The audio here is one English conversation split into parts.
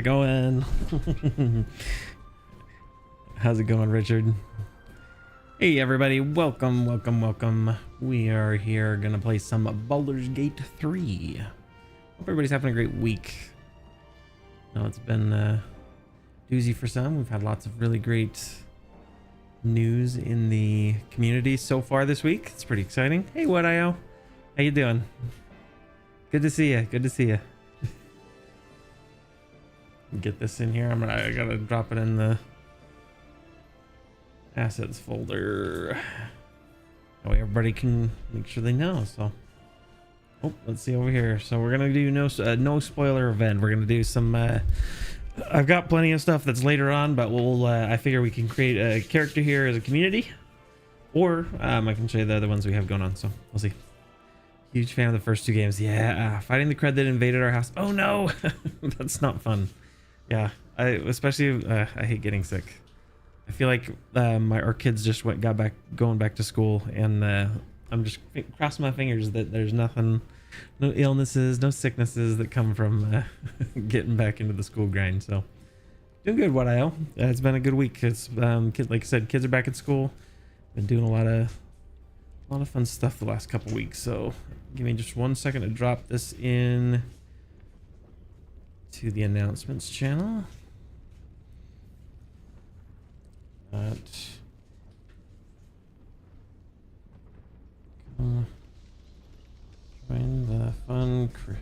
going? How's it going, Richard? Hey everybody, welcome. We are here gonna play some Baldur's Gate 3. Hope everybody's having a great week. No, it's been doozy for some. We've had lots of really great news in the community so far this week. It's pretty exciting. Hey, What.io? How you doing? Good to see you. Get this in here. I gotta drop it in the assets folder. That way everybody can make sure they know. So, oh, let's see over here. So we're gonna do no spoiler event. We're gonna do some. I've got plenty of stuff that's later on, but we'll. I figure we can create a character here as a community, or I can show you the other ones we have going on. So we'll see. Huge fan of the first two games. Yeah, fighting the cred that invaded our house. Oh no, that's not fun. Yeah, I hate getting sick. I feel like our kids just going back to school, and I'm just crossing my fingers that there's no illnesses, no sicknesses that come from getting back into the school grind. So doing good, What.io. It's been a good week. It's like I said, kids are back at school. Been doing a lot of fun stuff the last couple weeks. So give me just 1 second to drop this in to the announcements channel. Join the fun crew.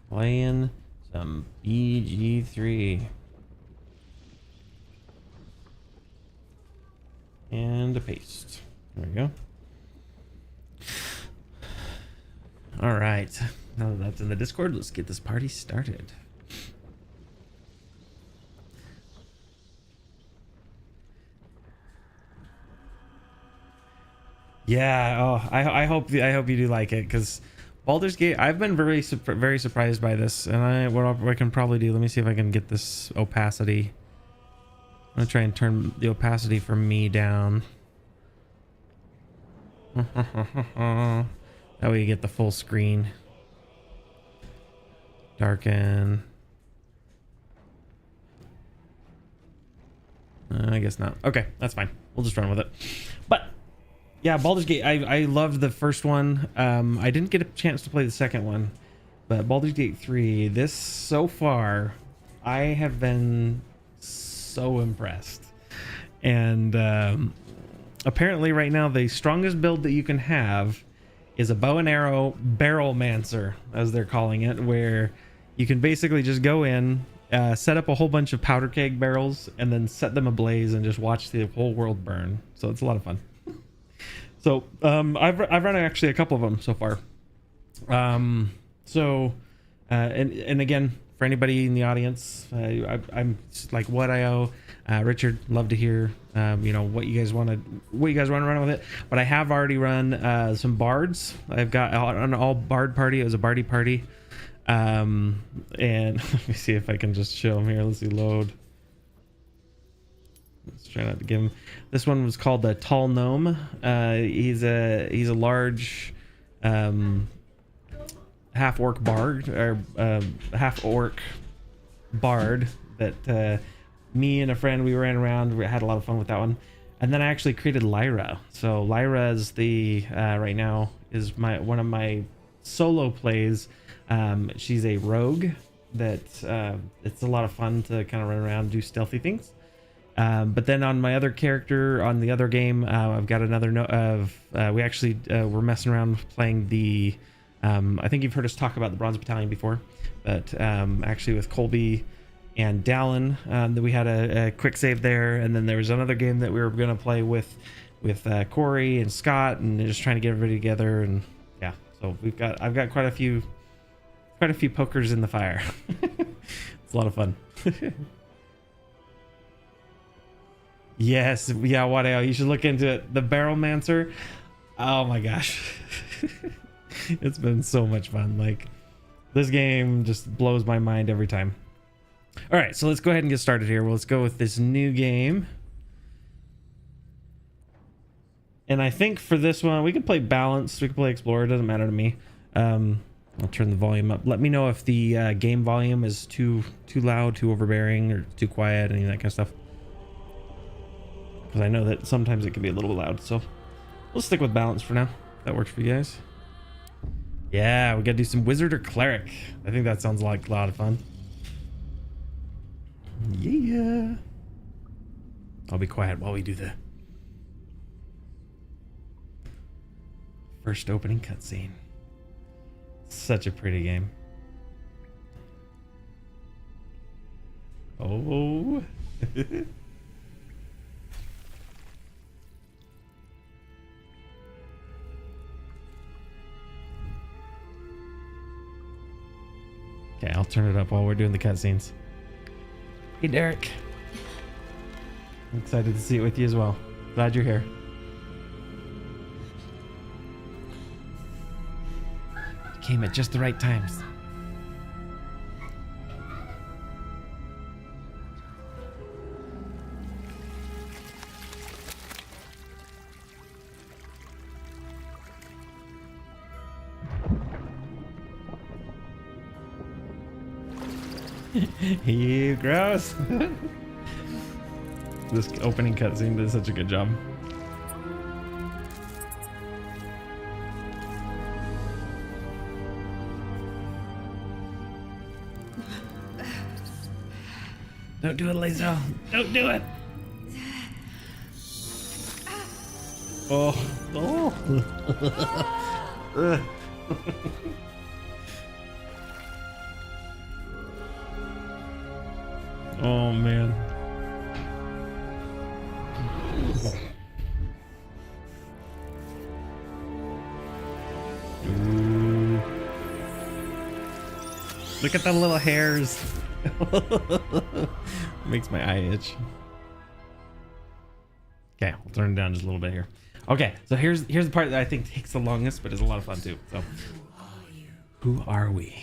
Playing some BG3. And a paste. There we go. All right. Now that that's in the Discord, let's get this party started. Yeah. Oh, I hope you do like it, because Baldur's Gate. I've been very surprised by this, and what I can probably do. Let me see if I can get this opacity. I'm gonna try and turn the opacity for me down. That way you get the full screen. Darken. I guess not. Okay, that's fine. We'll just run with it. But yeah, Baldur's Gate. I loved the first one. I didn't get a chance to play the second one, but Baldur's Gate 3. This so far, I have been so impressed. And apparently right now the strongest build that you can have is a bow and arrow barrel mancer, as they're calling it, where you can basically just go in, set up a whole bunch of powder keg barrels, and then set them ablaze and just watch the whole world burn. So it's a lot of fun. So I've run actually a couple of them so far. And again, for anybody in the audience, I'm like What.io, Richard, love to hear what you guys want to run with it. But I have already run some bards. I've got an all bard party. It was a bardy party, and let me see if I can just show him here. Let's see, load. Let's try not to give him. This one was called the Tall Gnome. He's a large half orc bard, or half orc bard that me and a friend, we ran around. We had a lot of fun with that one. And then I actually created Lyra. So Lyra is right now is one of my solo plays. She's a rogue that it's a lot of fun to kind of run around and do stealthy things. But then on my other character, on the other game, I've got another we actually were messing around playing the I think you've heard us talk about the Bronze Battalion before, but actually with Colby and Dallin, that we had a quick save there, and then there was another game that we were going to play with Cory and Scott, and just trying to get everybody together. And yeah, so I've got quite a few pokers in the fire. It's a lot of fun. Yes, yeah, What.io, you should look into it. The Barrel Mancer. Oh my gosh. It's been so much fun. Like, this game just blows my mind every time. All right, so let's go ahead and get started here. Well, let's go with this new game. And I think for this one, we can play Balanced, we can play Explorer, it doesn't matter to me. I'll turn the volume up. Let me know if the game volume is too loud, too overbearing, or too quiet, any of that kind of stuff. Because I know that sometimes it can be a little loud, so we'll stick with balance for now. That works for you guys. Yeah, we gotta do some wizard or cleric. I think that sounds like a lot of fun. Yeah. I'll be quiet while we do the first opening cutscene. Such a pretty game. Oh. Okay, I'll turn it up while we're doing the cutscenes. Hey, Derek. I'm excited to see it with you as well. Glad you're here. Came at just the right times. You gross. This opening cutscene did such a good job. Don't do it, Lazo. Don't do it. Oh. Oh. Oh, man. Ooh. Look at the little hairs. Makes my eye itch. Okay, we'll turn it down just a little bit here. Okay, so here's the part that I think takes the longest, but is a lot of fun too. So, who are we?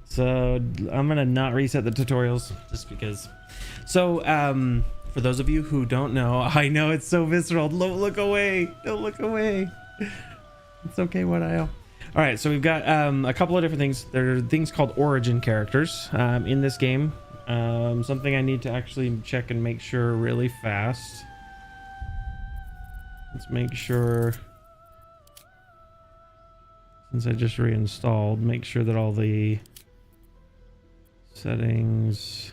So I'm gonna not reset the tutorials just because. So for those of you who don't know, I know it's so visceral. Don't look away. Don't look away. It's okay, what I. All right, so we've got a couple of different things. There are things called origin characters in this game. Something I need to actually check and make sure really fast. Let's make sure, since I just reinstalled, make sure that all the settings.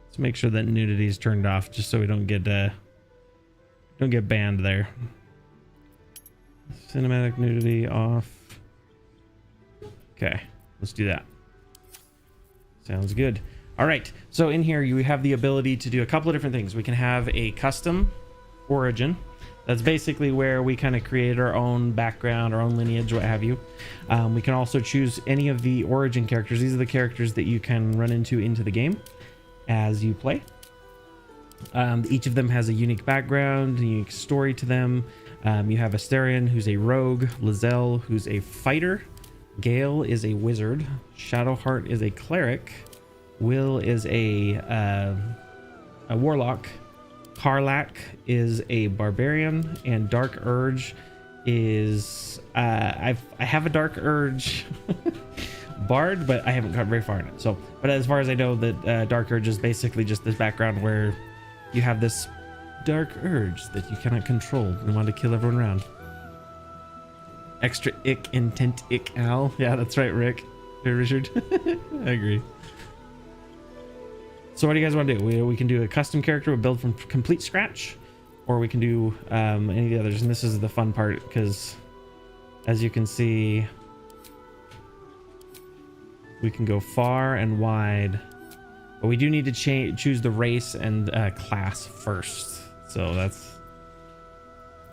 Let's make sure that nudity is turned off, just so we don't get banned there. Cinematic nudity off. Okay, let's do that. Sounds good. All right, so in here you have the ability to do a couple of different things. We can have a custom origin. That's basically where we kind of create our own background, our own lineage, what have you. We can also choose any of the origin characters. These are the characters that you can run into the game as you play. Each of them has a unique background, a unique story to them. You have Asterion, who's a rogue, Lizelle, who's a fighter, Gale is a wizard, Shadowheart is a cleric, Will is a warlock, Karlak is a barbarian, and Dark Urge is I have a Dark Urge bard, but I haven't got very far in it. So, but as far as I know, that Dark Urge is basically just this background where you have this dark urge that you cannot control and want to kill everyone around. Extra ick intent ick Al. Yeah, that's right, Rick. Hey, Richard. I agree. So what do you guys want to do? We can do a custom character, we build from complete scratch, or we can do any of the others. And this is the fun part, because as you can see, we can go far and wide, but we do need to choose the race and class first. So that's,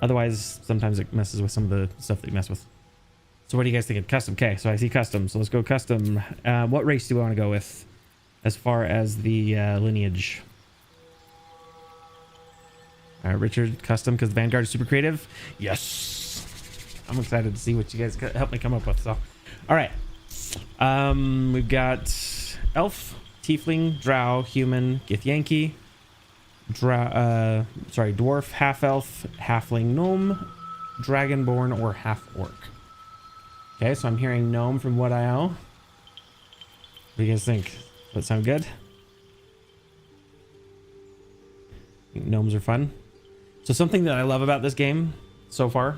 otherwise sometimes it messes with some of the stuff that you mess with. So what do you guys think of custom? Okay, so I see custom, so let's go custom. What race do we want to go with as far as the lineage? All right, Richard, custom, because Vanguard is super creative. Yes, I'm excited to see what you guys help me come up with. So, all right, we've got elf, tiefling, drow, human, Githyanki, dwarf, half elf, halfling, gnome, dragonborn, or half orc. Okay, so I'm hearing gnome from what I know. What do you guys think? Does that sound good? I think gnomes are fun. So something that I love about this game so far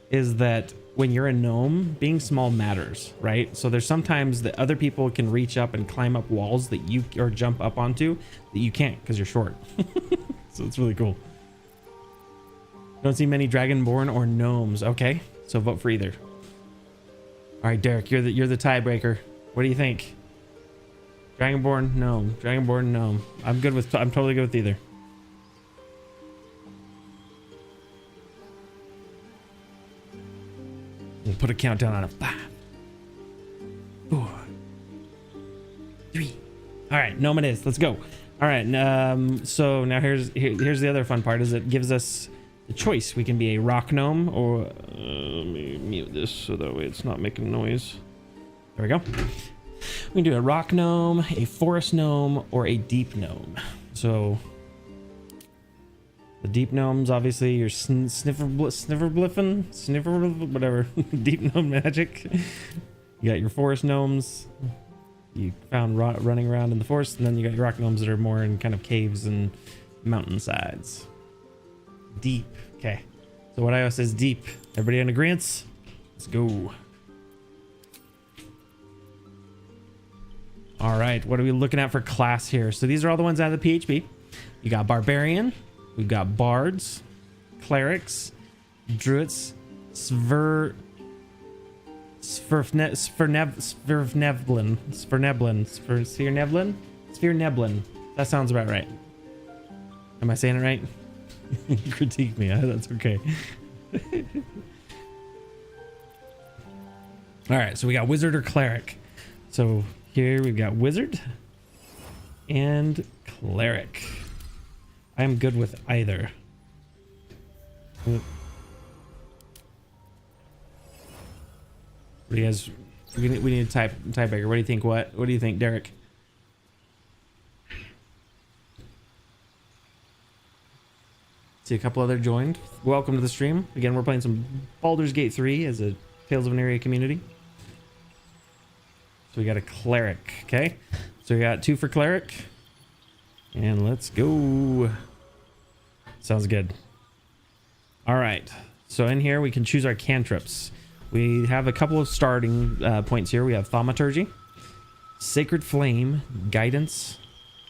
is that when you're a gnome, being small matters, right? So there's sometimes that other people can reach up and climb up walls that you, or jump up onto, that you can't because you're short. So it's really cool. Don't see many dragonborn or gnomes. Okay, so vote for either. All right, Derek, you're the tiebreaker. What do you think? Dragonborn, gnome. Dragonborn, gnome. I'm totally good with either. We'll put a countdown on it. 5, 4, 3. All right, gnome it is. Let's go. All right. So now here's the other fun part. Is it gives us the choice. We can be a rock gnome, or let me mute this so that way it's not making noise. There we go. We can do a rock gnome, a forest gnome, or a deep gnome. So the deep gnomes, obviously, your sniffer whatever, deep gnome magic. You got your forest gnomes. You found running around in the forest, and then you got your rock gnomes that are more in kind of caves and mountainsides. Deep. Okay. So what I says deep. Everybody in agreement? Let's go. All right. What are we looking at for class here? So these are all the ones out of the PHP. You got barbarian. We've got bards, clerics, druids, Sphereneblin. That sounds about right. Am I saying it right? Critique me. That's okay. All right, so we got wizard or cleric. So here we've got wizard and cleric. I am good with either. What do you guys? We need a tiebreaker. What do you think? What do you think, Derek? See a couple other joined. Welcome to the stream. Again, we're playing some Baldur's Gate 3 as a Tales of Aneria community. So we got a cleric. Okay, so we got 2 for cleric, and let's go. Sounds good. All right, so in here we can choose our cantrips. We have a couple of starting points here. We have thaumaturgy, sacred flame, guidance,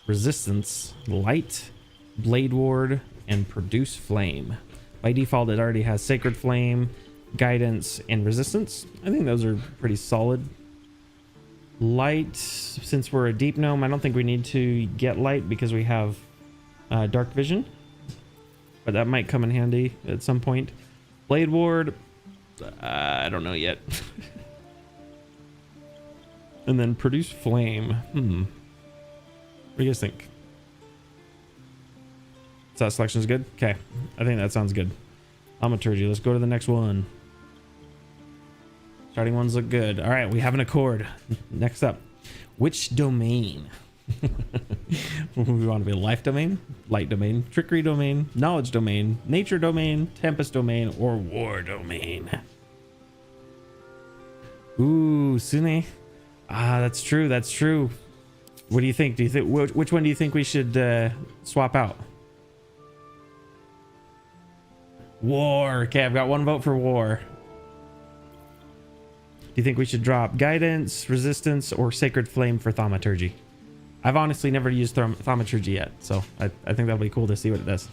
resistance, light, blade ward, and produce flame. By default, it already has sacred flame, guidance, and resistance. I think those are pretty solid. Light, since we're a deep gnome, I don't think we need to get light because we have dark vision, but that might come in handy at some point. Blade ward, I don't know yet. And then produce flame. What do you guys think? So that selection is good? Okay, I think that sounds good. Thaumaturgy, let's go to the next one. Starting ones look good. All right, we have an accord. Next up, which domain? We want to be life domain, light domain, trickery domain, knowledge domain, nature domain, tempest domain, or war domain. Ooh, Sune. Ah, that's true. That's true. What do you think? Do you think which one do you think we should swap out? War. Okay, I've got 1 vote for war. Do you think we should drop guidance, resistance, or sacred flame for thaumaturgy? I've honestly never used thaumaturgy yet, so I think that'll be cool to see what it does.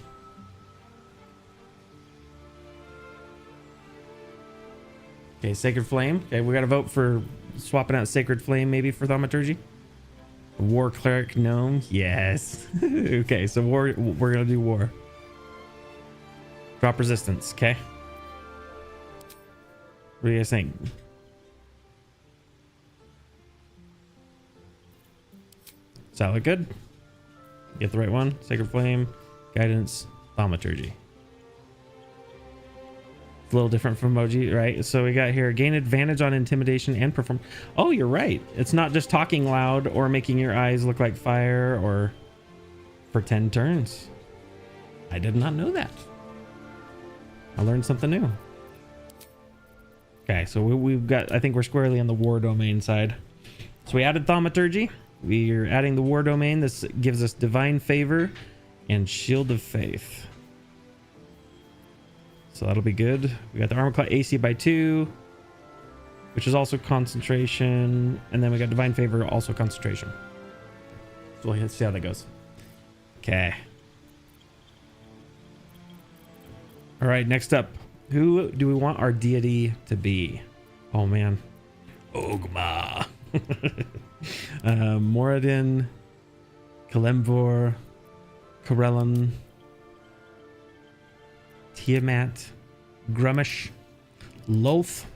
Okay, sacred flame. Okay, we got to vote for swapping out sacred flame maybe for thaumaturgy. War cleric gnome. Yes. Okay, so war. We're gonna do war. Drop resistance. Okay. What do you guys think? Does that look good? Get the right one. Sacred flame, guidance, thaumaturgy. It's a little different from emoji, right? So we got here gain advantage on intimidation and perform. Oh, you're right. It's not just talking loud or making your eyes look like fire or for 10 turns. I did not know that. I learned something new. Okay, so we've got, I think we're squarely on the war domain side. So we added thaumaturgy. We are adding the war domain. This gives us divine favor and shield of faith. So that'll be good. We got the armor class AC by 2, which is also concentration. And then we got divine favor, also concentration. So let's see how that goes. Okay. All right, next up. Who do we want our deity to be? Oh, man. Ogma. Moradin, Kalemvor, Corellon, Tiamat, Grummish, Loth,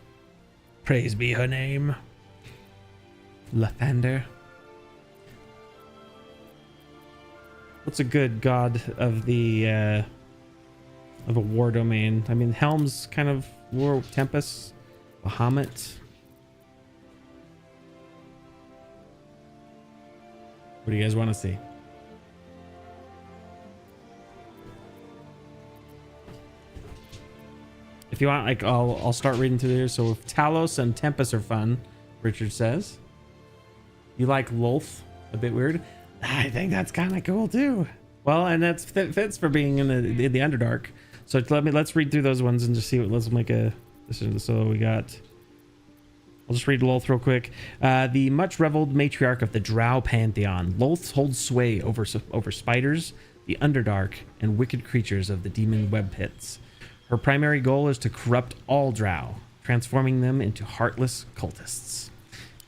praise be her name, Lathander. What's a good god of the of a war domain? I mean, Helm's kind of war. Tempest, Bahamut. What do you guys want to see? If you want, like, I'll start reading through here. So if Talos and Tempest are fun, Richard says. You like Lolth? A bit weird. I think that's kind of cool too. Well, and that fits for being in the Underdark. So let's read through those ones and just see what. Let's make a decision. So we got. I'll just read Lolth real quick. The much reveled matriarch of the Drow pantheon, Lolth holds sway over spiders, the Underdark, and wicked creatures of the demon web pits. Her primary goal is to corrupt all Drow, transforming them into heartless cultists.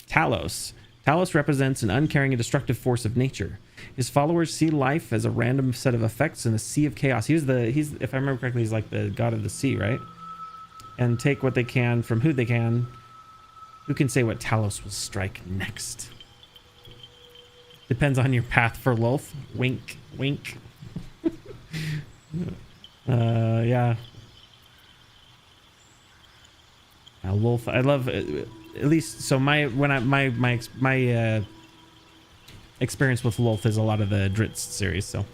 Talos. Talos represents an uncaring and destructive force of nature. His followers see life as a random set of effects in a sea of chaos. He's if I remember correctly, he's like the god of the sea, right? And take what they can from who they can. Who can say what Talos will strike next? Depends on your path for Lolth. Wink, wink. Yeah. Lolth, I love at least. So my experience with Lolth is a lot of the Dritz series. So.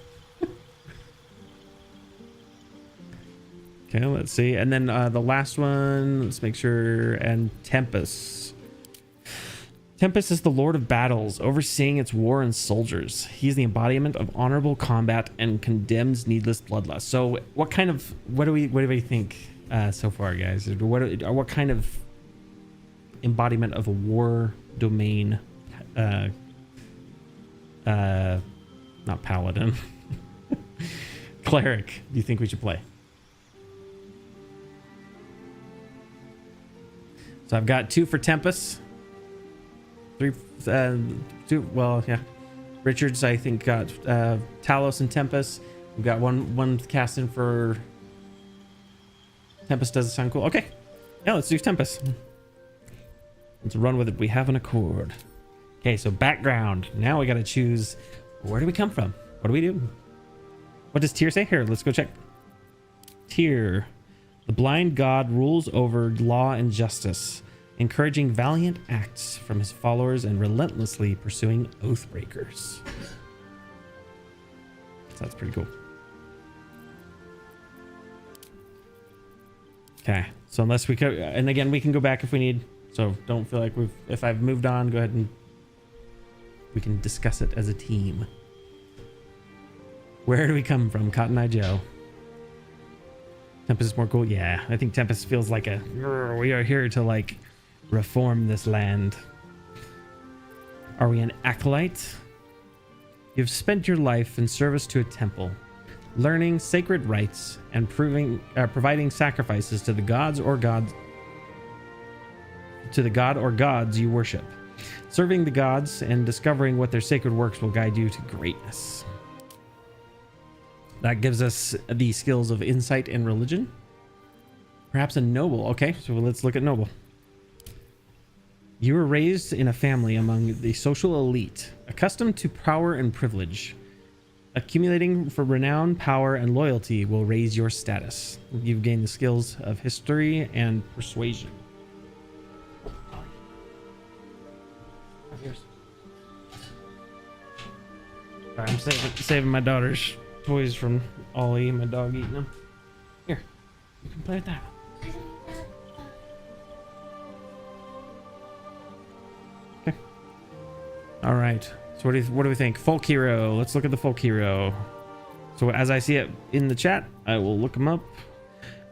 Okay, let's see. And then the last one, let's make sure. And Tempest. Tempest is the Lord of Battles, overseeing its war and soldiers. He's the embodiment of honorable combat and condemns needless bloodlust. So what do we think so far, guys? What kind of embodiment of a war domain, not paladin, cleric, do you think we should play? So I've got 2 for Tempest. 3, 2. Well, yeah. Richards, I think, got Talos and Tempest. We've got one cast in for Tempest. Does sound cool. Okay. Yeah, let's do Tempest. Let's run with it. We have an accord. Okay, so background. Now we got to choose. Where do we come from? What do we do? What does Tyr say? Here, let's go check. Tyr. The blind god rules over law and justice, encouraging valiant acts from his followers and relentlessly pursuing oathbreakers. So that's pretty cool. Okay, so unless we could, and again, we can go back if we need. So don't feel like if I've moved on, go ahead and we can discuss it as a team. Where do we come from, Cotton Eye Joe? Tempest is more cool. Yeah, I think Tempest feels like we are here to like reform this land. Are we an acolyte? You've spent your life in service to a temple, learning sacred rites and providing sacrifices to the gods or gods you worship. Serving the gods and discovering what their sacred works will guide you to greatness. That gives us the skills of insight and religion. Perhaps a noble. Okay, so let's look at noble. You were raised in a family among the social elite, accustomed to power and privilege. Accumulating for renown, power, and loyalty will raise your status. You've gained the skills of history and persuasion. Sorry, I'm saving my daughter's toys from Ollie, my dog eating them. Here, you can play with that. Okay. All right. So what do we think? Folk hero. Let's look at the folk hero. So as I see it in the chat, I will look them up.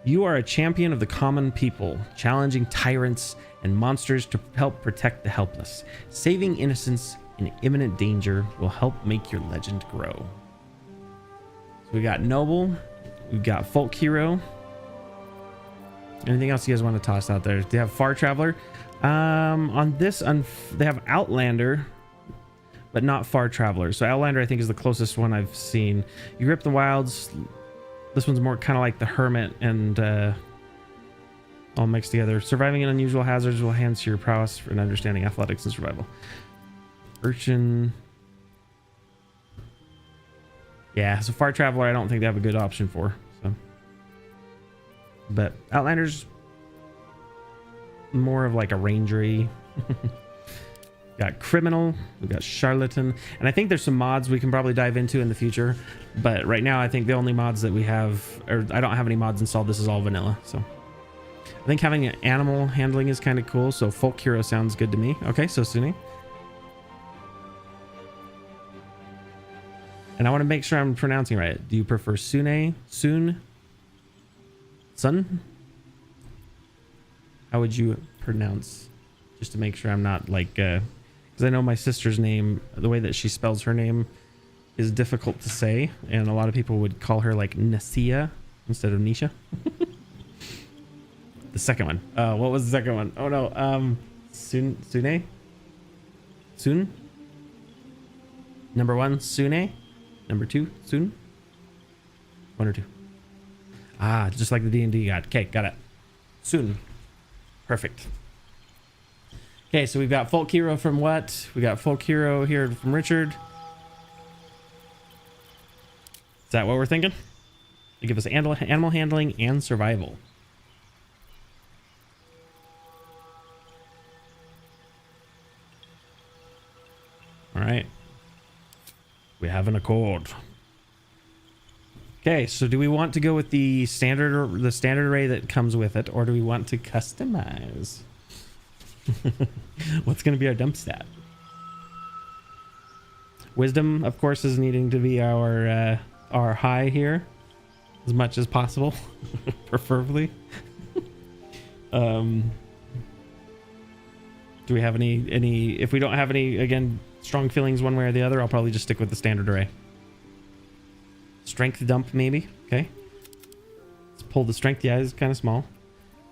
You are a champion of the common people, challenging tyrants and monsters to help protect the helpless. Saving innocents in imminent danger will help make your legend grow. So we got noble, we've got folk hero. Anything else you guys want to toss out there? They have far traveler. On this, they have outlander, but not far traveler. So outlander, I think, is the closest one I've seen. You rip the wilds. This one's more kind of like the hermit and all mixed together. Surviving in unusual hazards will enhance your prowess and understanding athletics and survival. Urchin. Yeah, so far traveler, I don't think they have a good option for. So, but outlander's more of like a rangery. Got criminal, we got charlatan, and I think there's some mods we can probably dive into in the future, but right now I think the only mods that we have, or I don't have any mods installed, this is all vanilla. So I think having an animal handling is kind of cool. So folk hero sounds good to me. Okay, so Sune, and I want to make sure I'm pronouncing right. Do you prefer Sune, Sun? How would you pronounce, just to make sure I'm not like because I know my sister's name, the way that she spells her name is difficult to say, and a lot of people would call her like Nasia instead of Nisha. The second one. What was the second one? Oh no. Sune? Number 1, Sune. Number 2, Sun. 1 or 2. Ah, just like the D&D god. Okay, got it. Sun. Perfect. Okay, so we've got folk hero from what? We got folk hero here from Richard. Is that what we're thinking? They give us animal handling and survival. All right. We have an accord. Okay, so do we want to go with the standard array that comes with it, or do we want to customize? What's going to be our dump stat? Wisdom, of course, is needing to be our high here as much as possible, preferably. Do we have any? If we don't have any, again, strong feelings one way or the other, I'll probably just stick with the standard array. Strength dump, maybe. Okay. Let's pull the strength. Yeah, it's kind of small.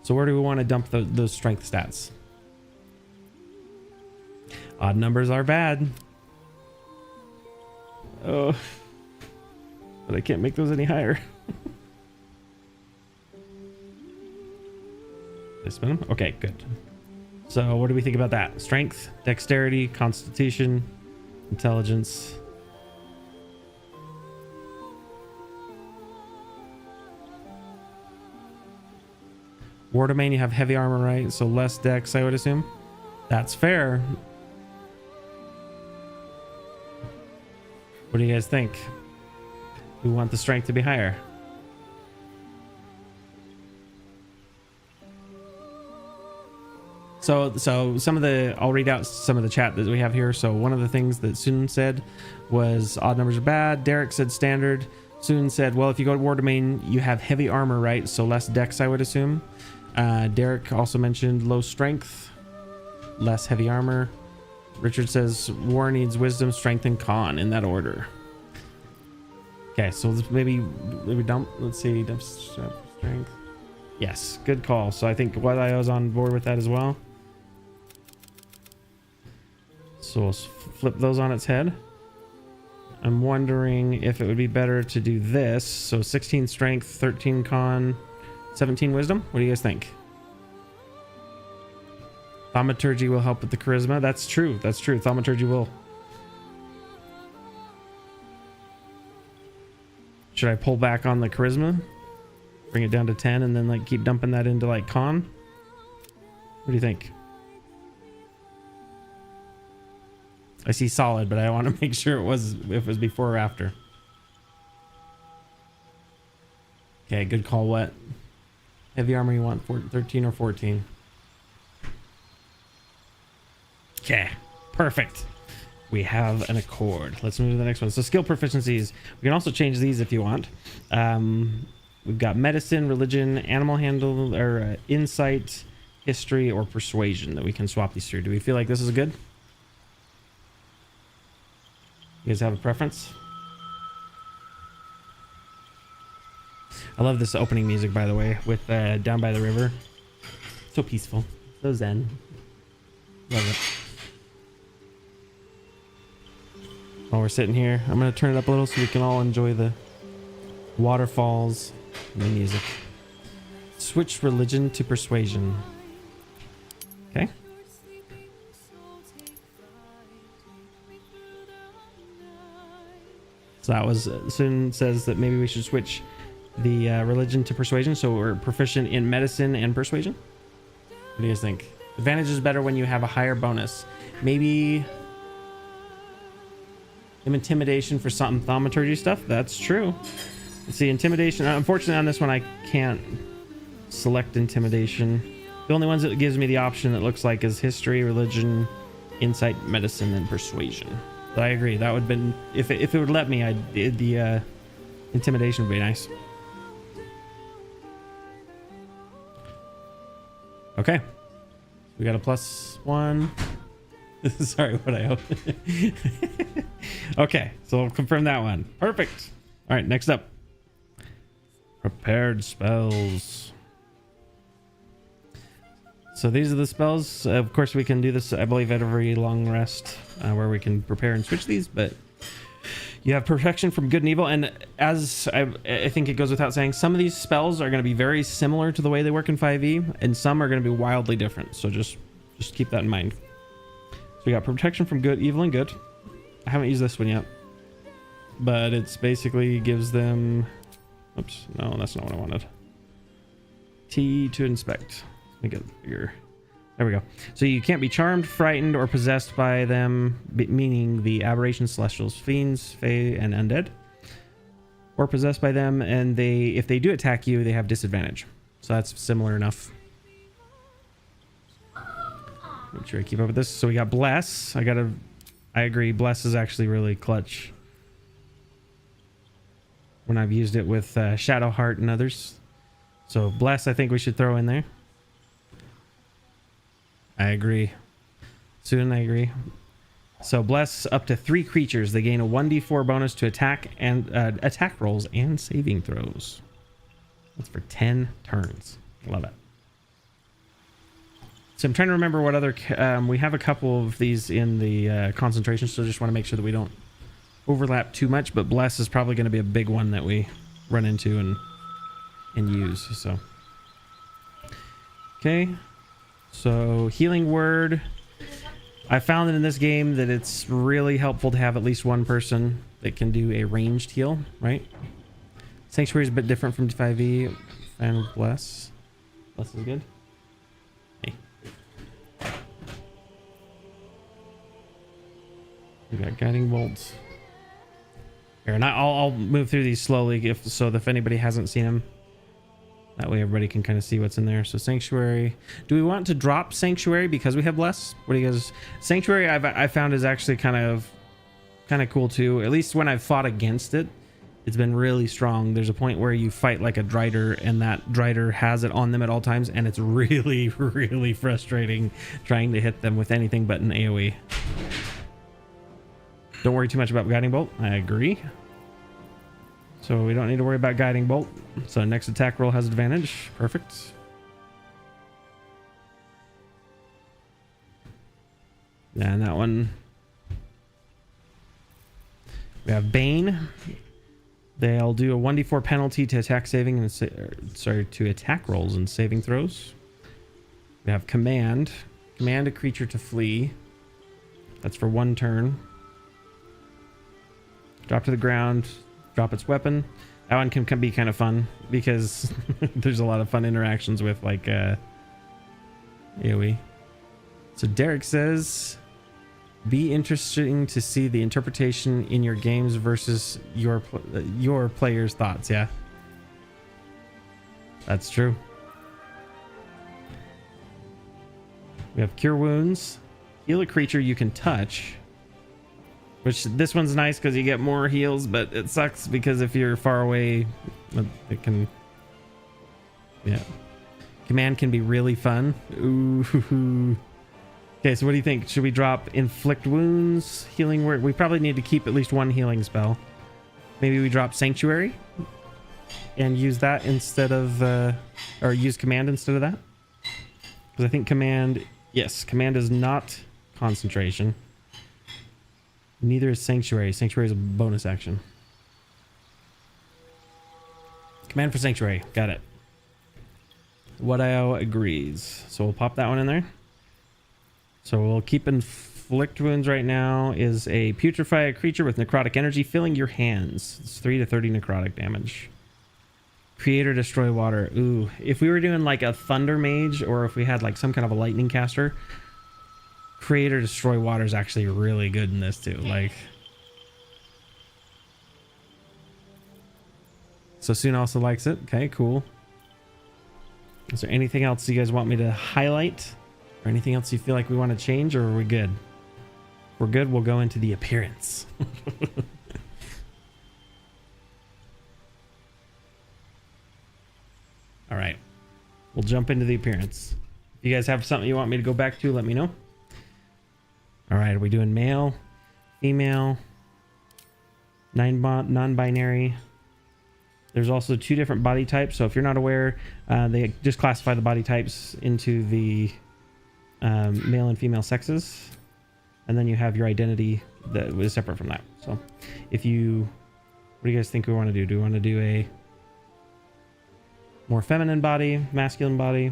So where do we want to dump those strength stats? Odd numbers are bad. Oh, but I can't make those any higher. Did I spin them? Okay, good. So what do we think about that? Strength, dexterity, constitution, intelligence. War domain, you have heavy armor, right? So less dex, I would assume. That's fair. What do you guys think? We want the strength to be higher. So some of the, I'll read out some of the chat that we have here. So one of the things that Soon said was odd numbers are bad. Derek said standard. Soon said, well, if you go to war domain, you have heavy armor, right? So less dex, I would assume. Derek also mentioned low strength, less heavy armor. Richard says war needs wisdom, strength, and con in that order. Okay, so maybe dump. Let's see, dump strength. Yes, good call. So I think Wildeye is on board with that as well. So we'll flip those on its head. I'm wondering if it would be better to do this. So 16 strength, 13 con, 17 wisdom. What do you guys think? Thaumaturgy will help with the charisma. That's true. That's true. Thaumaturgy will. Should I pull back on the charisma? Bring it down to 10 and then like keep dumping that into like con? What do you think? I see solid, but I want to make sure if it was before or after. Okay, good call. What heavy armor you want? 13 or 14? Okay, perfect. We have an accord. Let's move to the next one. So skill proficiencies. We can also change these if you want. We've got medicine, religion, animal handle, or insight, history, or persuasion that we can swap these through. Do we feel like this is good? You guys have a preference? I love this opening music, by the way, with Down by the River. So peaceful, so zen. Love it. While we're sitting here, I'm going to turn it up a little so we can all enjoy the waterfalls and the music. Switch religion to persuasion. Okay. So that was Soon says that maybe we should switch the religion to persuasion, so we're proficient in medicine and persuasion. What do you guys think? Advantage is better when you have a higher bonus. Maybe intimidation for some thaumaturgy stuff. That's true. Let's see, intimidation. Unfortunately, on this one, I can't select intimidation. The only ones that gives me the option that looks like is history, religion, insight, medicine, and persuasion. But I agree. That would have been, if it would let me, the intimidation would be nice. Okay. We got a +1. Sorry, what I hope. Okay, so we'll confirm that one. Perfect. All right, next up. Prepared spells. So these are the spells. Of course, we can do this, I believe, at every long rest where we can prepare and switch these, but you have protection from good and evil. And as I think it goes without saying, some of these spells are going to be very similar to the way they work in 5e, and some are going to be wildly different. So just keep that in mind. So we got protection from good, evil, and good. I haven't used this one yet, but it's basically gives them, oops, no, that's not what I wanted. T to inspect. Let me get it bigger. There we go. So you can't be charmed, frightened, or possessed by them, meaning the aberrations, celestials, fiends, fae, and undead, or possessed by them, and if they do attack you, they have disadvantage. So that's similar enough. Make sure I keep up with this. So we got bless. I agree. Bless is actually really clutch when I've used it with Shadow Heart and others. So bless, I think we should throw in there. I agree. Soon, I agree. So bless up to 3 creatures. They gain a 1d4 bonus to attack and attack rolls and saving throws. That's for 10 turns. Love it. So I'm trying to remember what other we have a couple of these in the concentration, so just want to make sure that we don't overlap too much, but bless is probably going to be a big one that we run into and use. So okay, so healing word. I found that in this game that it's really helpful to have at least one person that can do a ranged heal, right? Sanctuary is a bit different from 5e. And bless is good. We got guiding bolts here, and I'll move through these slowly if anybody hasn't seen them, that way everybody can kind of see what's in there. So sanctuary, do we want to drop sanctuary because we have bless? What do you guys? Sanctuary I found is actually kind of cool too, at least when I've fought against it. It's been really strong. There's a point where you fight like a Drider, and that Drider has it on them at all times, and it's really, really frustrating trying to hit them with anything but an AoE. Don't worry too much about guiding bolt. I agree. So we don't need to worry about guiding bolt. So next attack roll has advantage. Perfect. Yeah, and that one. We have Bane. They'll do a 1d4 penalty to attack saving and to attack rolls and saving throws. We have Command. Command a creature to flee. That's for 1 turn. Drop to the ground, drop its weapon. That one can be kind of fun because there's a lot of fun interactions with like AoE. So Derek says Be interesting to see the interpretation in your games versus your players' thoughts. Yeah, that's true. We have cure wounds, heal a creature you can touch, which this one's nice because you get more heals, but it sucks because if you're far away, it can, yeah. Command can be really fun. Ooh. Okay, so what do you think? Should we drop inflict wounds, healing word? We probably need to keep at least one healing spell. Maybe we drop sanctuary and use that instead of, or use command instead of that. Because I think command, yes, command is not concentration. Neither is sanctuary. Sanctuary is a bonus action. Command for sanctuary. Got it. What-io agrees. So we'll pop that one in there. So we'll keep inflict wounds right now. Is a putrefy a creature with necrotic energy filling your hands. It's 3 to 30 necrotic damage. Create or destroy water. Ooh, if we were doing like a thunder mage, or if we had like some kind of a lightning caster, create or destroy water is actually really good in this too. Like, so Soon also likes it. Okay, cool. Is there anything else you guys want me to highlight? Or anything else you feel like we want to change, or are we good? If we're good, we'll go into the appearance. All right, we'll jump into the appearance. If you guys have something you want me to go back to, let me know. All right, are we doing male, female, non-binary? There's also 2 different body types. So if you're not aware, they just classify the body types into the male and female sexes, and then you have your identity that was separate from that. So if you, what do you guys think we want to do? Do we want to do a more feminine body, masculine body?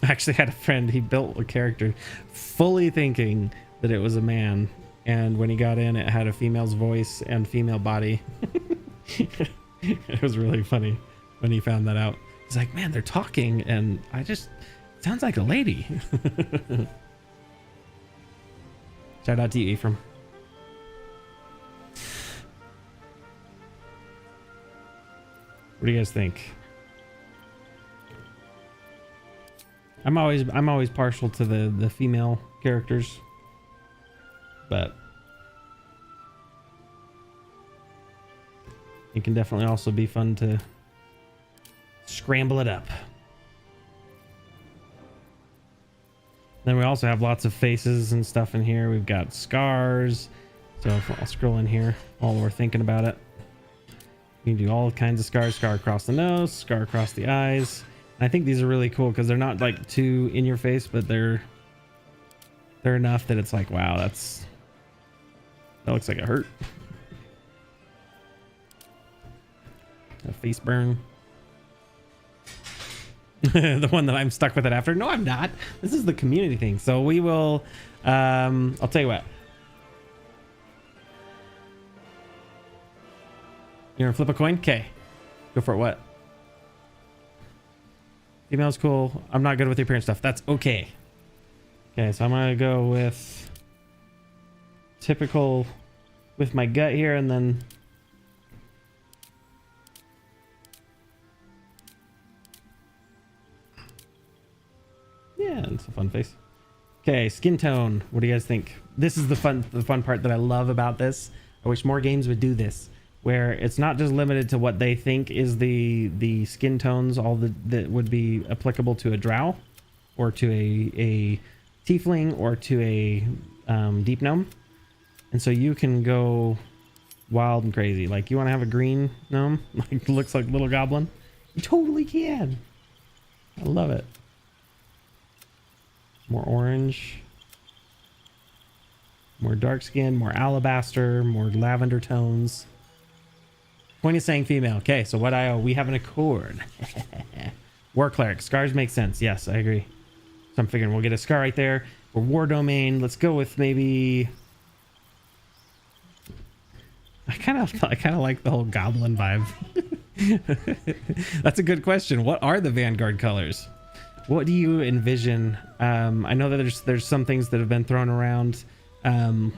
I actually had a friend, he built a character fully thinking that it was a man, and when he got in, it had a female's voice and female body. It was really funny when he found that out. He's like, man, they're talking, and it sounds like a lady. Shout out to you, Ephraim. What do you guys think? I'm always partial to the female characters, but it can definitely also be fun to scramble it up. Then we also have lots of faces and stuff in here. We've got scars. So I'll scroll in here while we're thinking about it. You can do all kinds of scars. Scar across the nose, scar across the eyes. And I think these are really cool because they're not like too in your face, but they're enough that it's like, wow, that looks like it hurt. A face burn. The one that I'm stuck with it after. No, I'm not. This is the community thing. So we will, I'll tell you what. You're gonna flip a coin? Okay. Go for it. What? Female's cool. I'm not good with the appearance stuff. That's okay. Okay, so I'm gonna go with typical with my gut here, and then yeah, it's a fun face. Okay, skin tone. What do you guys think? This is the fun part that I love about this. I wish more games would do this, where it's not just limited to what they think is the skin tones, all that would be applicable to a drow, or to a tiefling, or to a deep gnome. And so you can go wild and crazy. Like, you want to have a green gnome, like looks like little goblin, you totally can. I love it. More orange, more dark skin, more alabaster, more lavender tones. Point is saying female. Okay, so what we have an accord. War cleric. Scars make sense. Yes, I agree. So I'm figuring we'll get a scar right there. We're war domain. Let's go with maybe. I kind of like the whole goblin vibe. That's a good question. What are the Vanguard colors? what do you envision? I know that there's some things that have been thrown around, kind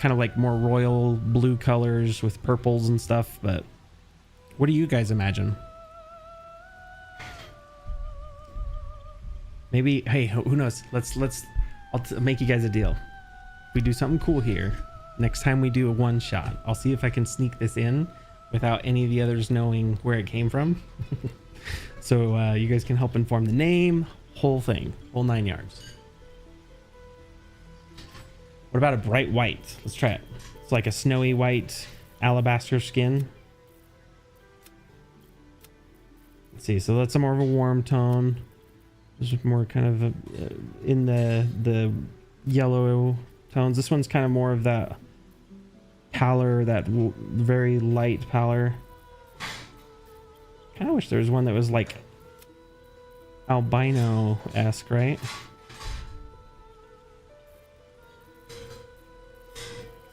of like more royal blue colors with purples and stuff, but what do you guys imagine? Maybe, hey, who knows? I'll make you guys a deal. If we do something cool here, next time we do a one shot, I'll see if I can sneak this in without any of the others knowing where it came from. So you guys can help inform the name, whole thing, whole 9 yards. What about a bright white? Let's try it. It's like a snowy white alabaster skin. Let's see. So that's more of a warm tone. This is more kind of in the yellow tones. This one's kind of more of that pallor, that very light pallor. Kind of wish there was one that was like albino-esque, right?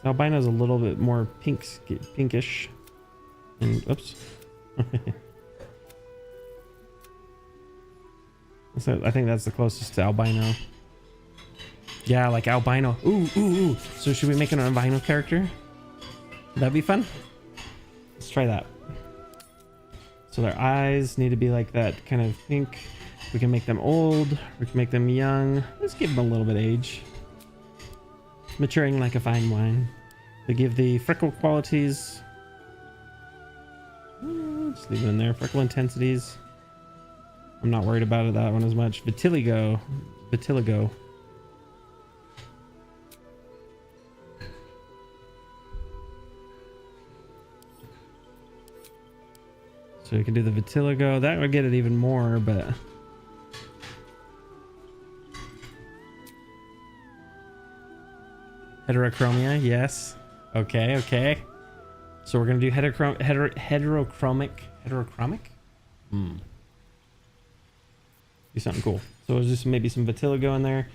Albino's a little bit more pinkish. And oops. So I think that's the closest to albino. Yeah, like albino. Ooh. So should we make an albino character? That'd be fun. Let's try that. So their eyes need to be like that kind of pink. We can make them old. We can make them young. Let's give them a little bit of age. Maturing like a fine wine. They give the freckle qualities. Just leave it in there. Freckle intensities. I'm not worried about it, that one as much. Vitiligo. So you can do the vitiligo. That would get it even more, but heterochromia, yes. Okay. So we're gonna do heterochromic. Do something cool. So there's just maybe some vitiligo in there.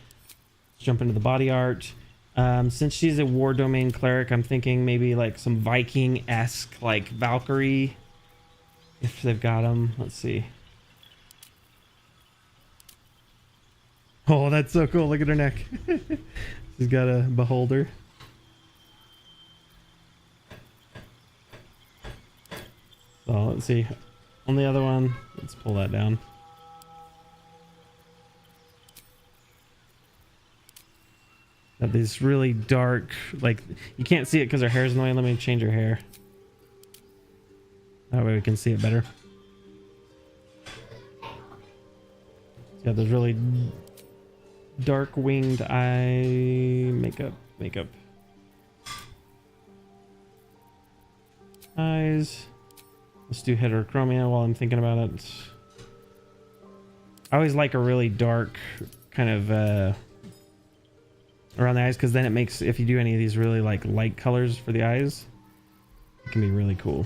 Let's jump into the body art. Since she's a war domain cleric, I'm thinking maybe like some Viking-esque, like Valkyrie, if they've got them. Let's see. Oh, that's so cool. Look at her neck. She's got a beholder. So let's see. On the other one, let's pull that down. Got these really dark, like, you can't see it because her hair's in the way. Let me change her hair. That way we can see it better. She's got those really dark winged eye makeup. Eyes. Let's do heterochromia while I'm thinking about it. I always like a really dark kind of around the eyes, because then it makes, if you do any of these really like light colors for the eyes, it can be really cool.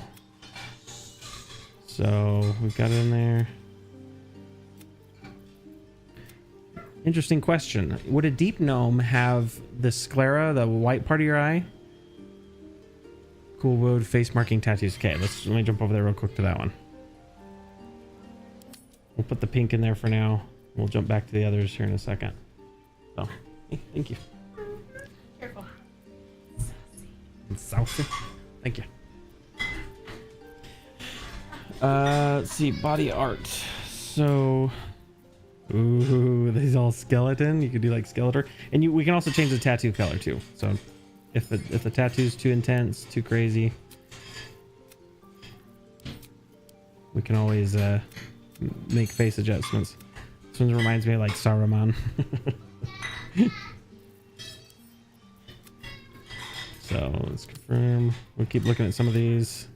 So we've got it in there. Interesting question. Would a deep gnome have the sclera, the white part of your eye? Cool wood face marking tattoos. Okay, let me jump over there real quick to that one. We'll put the pink in there for now. We'll jump back to the others here in a second. So, hey, thank you. Careful. Saucy. Thank you. Let's see, body art. So, ooh, these all skeleton. You could do like Skeletor, and we can also change the tattoo color too. So, if the tattoo's too intense, too crazy, we can always make face adjustments. This one reminds me of like Saruman. So let's confirm. We'll keep looking at some of these.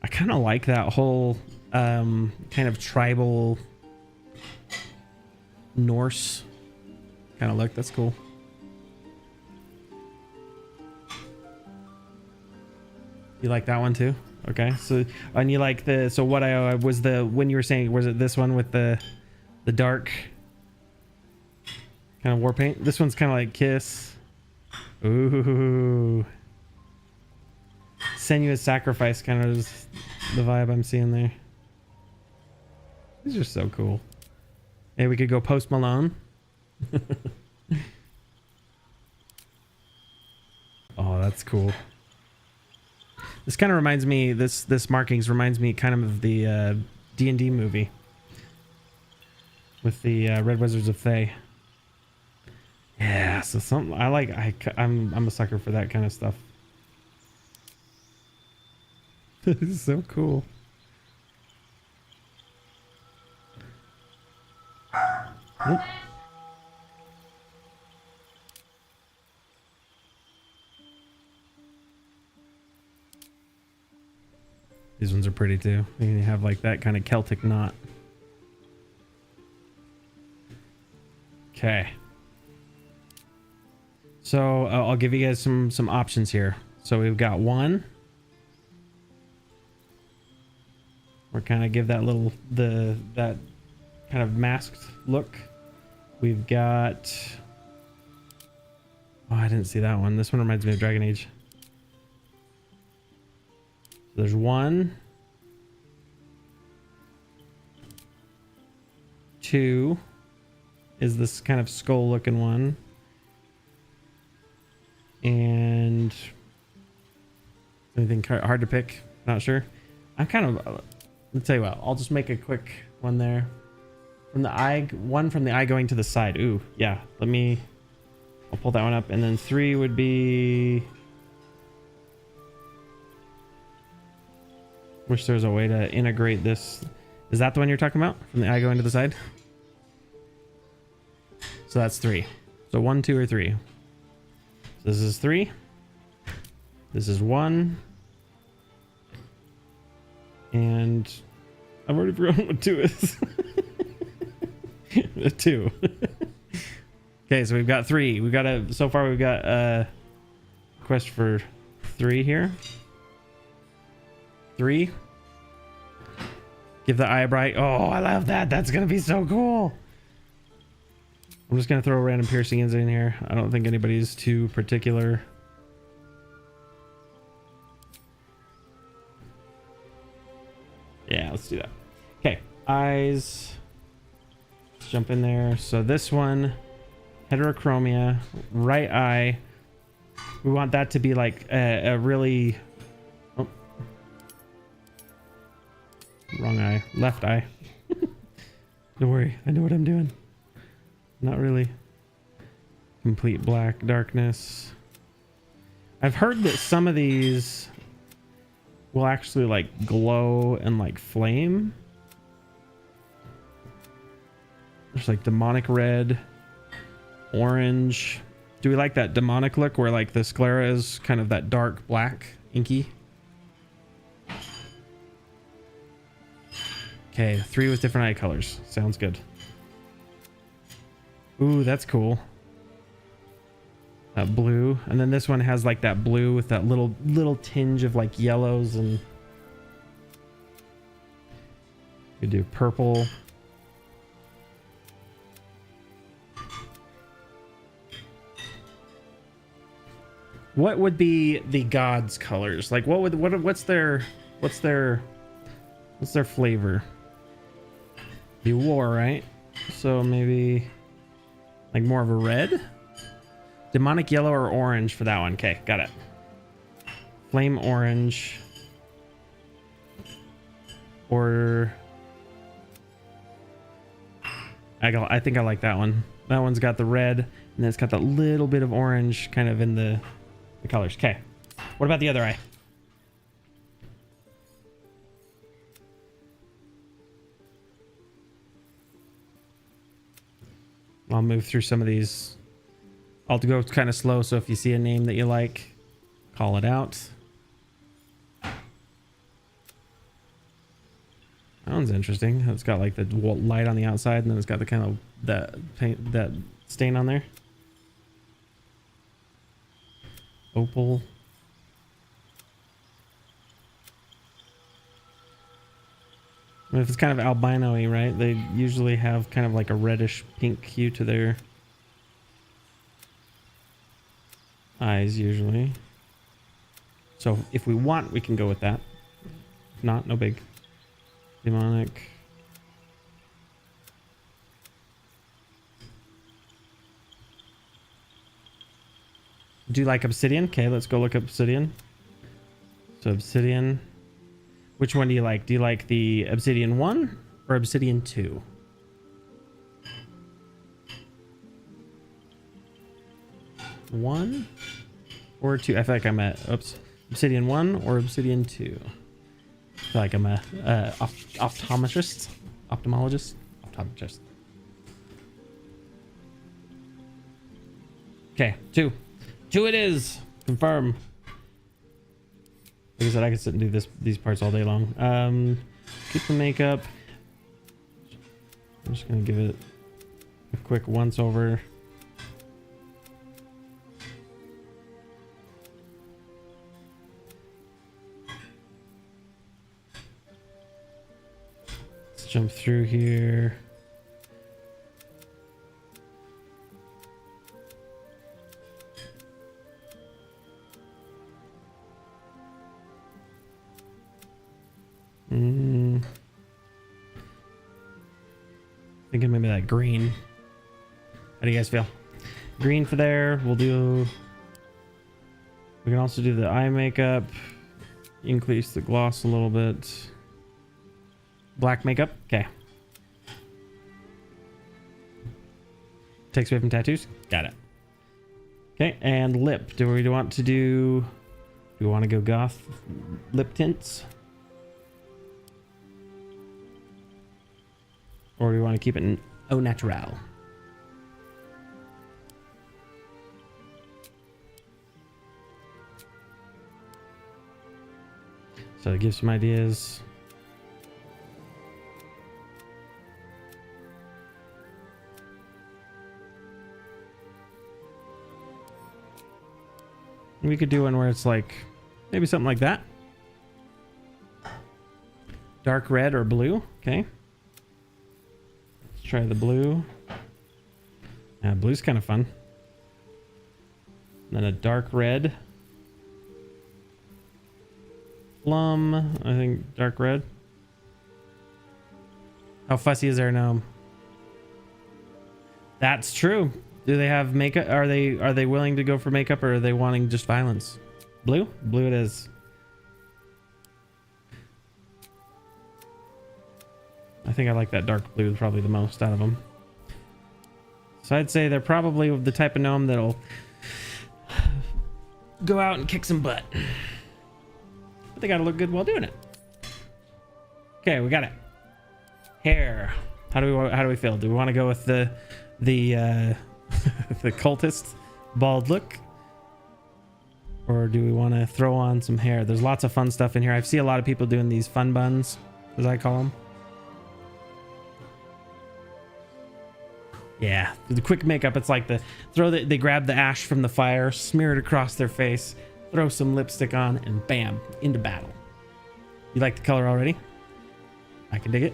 I kind of like that whole kind of tribal Norse kind of look. That's cool. You like that one too? Okay. So, and you like the, so what I was the, when you were saying, was it this one with the dark kind of war paint? This one's kind of like Kiss. Ooh. Senuous sacrifice kind of is the vibe I'm seeing there. These are so cool. Hey, we could go Post Malone. Oh, that's cool. This kind of reminds me, this markings reminds me kind of the D&D movie with the Red Wizards of Thay. Yeah, so something I like. I'm a sucker for that kind of stuff. This is so cool. Oop. These ones are pretty too. You have like that kind of Celtic knot. Okay. So I'll give you guys some options here. So we've got one. We're kind of give that little that kind of masked look. We've got. Oh, I didn't see that one. This one reminds me of Dragon Age. There's one. Two is this kind of skull looking one. And anything hard to pick? Not sure. I'm kind of, let's tell you what, I'll just make a quick one there. From the eye, one from the eye going to the side. Ooh, yeah. I'll pull that one up. And then 3 would be. Wish there was a way to integrate this. Is that the one you're talking about? From the eye going to the side? So that's 3. So 1, 2, or 3. So this is 3. This is 1. And I've already forgotten what 2 is. 2. Okay, so we've got 3. We've got so far we've got a quest for 3 here. 3. Give the eye a bright. Oh, I love that. That's gonna be so cool. I'm just gonna throw random piercings in here. I don't think anybody's too particular. Yeah, let's do that. Okay, eyes. Let's jump in there. So this one, heterochromia, right eye. We want that to be like a really. Oh. Wrong eye. Left eye. Don't worry. I know what I'm doing. Not really. Complete black darkness. I've heard that some of these will actually like glow and like flame. There's like demonic red, orange. Do we like that demonic look where like the sclera is kind of that dark black, inky? Okay, 3 with different eye colors. Sounds good. Ooh, that's cool. That blue. And then this one has like that blue with that little tinge of like yellows, and you could do purple. What would be the gods' colors? Like what's their flavor? Be war, right? So maybe like more of a red? Demonic yellow or orange for that one. Okay, got it. Flame orange. Or I think I like that one. That one's got the red, and then it's got that little bit of orange kind of in the colors. Okay. What about the other eye? I'll move through some of these. I'll go kind of slow, so if you see a name that you like, call it out. That one's interesting. It's got like the light on the outside, and then it's got the kind of that stain on there. Opal. And if it's kind of albino-y, right? They usually have kind of like a reddish pink hue to their eyes usually. So if we want, we can go with that. If not, no big. Demonic. Do you like obsidian? Okay, let's go look up obsidian. So obsidian. Which one do you like? Do you like the obsidian 1 or obsidian 2? One or 2? I feel like I'm at obsidian 1 or obsidian 2. I feel like I'm a optometrist. Okay, 2 it is. Confirm. Like I said, I could sit and do these parts all day long. Keep the makeup. I'm just gonna give it a quick once over. Let's jump through here. Thinking maybe that green. How do you guys feel? Green for there. We can also do the eye makeup. Increase the gloss a little bit. Black makeup. Okay. Takes away from tattoos. Got it. Okay, and lip. Do we want to go goth lip tints? Or do we want to keep it au natural? So to give some ideas. We could do one where it's like maybe something like that. Dark red or blue. Okay. Let's try the blue. Blue's kind of fun. And then a dark red. Plum, I think dark red. How fussy is their gnome? That's true. Do they have makeup? Are they willing to go for makeup, or are they wanting just violence? Blue? Blue it is. I think I like that dark blue probably the most out of them. So I'd say they're probably the type of gnome that'll go out and kick some butt. But they gotta look good while doing it. Okay, we got it. Hair. How do we feel? Do we want to go with the the cultist bald look, or do we want to throw on some hair? There's lots of fun stuff in here. I see a lot of people doing these fun buns, as I call them. Yeah, the quick makeup. It's like they grab the ash from the fire, smear it across their face, throw some lipstick on, and bam, into battle. You like the color already? I can dig it.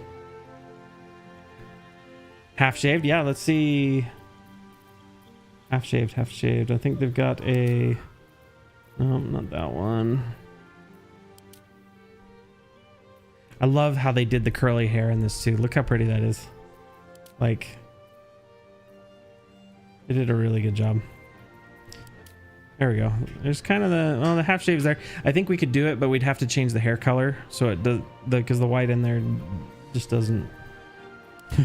Half shaved, yeah. Let's see. Half shaved, half shaved. I think they've got a. No, not that one. I love how they did the curly hair in this too. Look how pretty that is. Like, they did a really good job. There we go. There's kind of the half shaves there. I think we could do it, but we'd have to change the hair color so it does because the white in there just doesn't.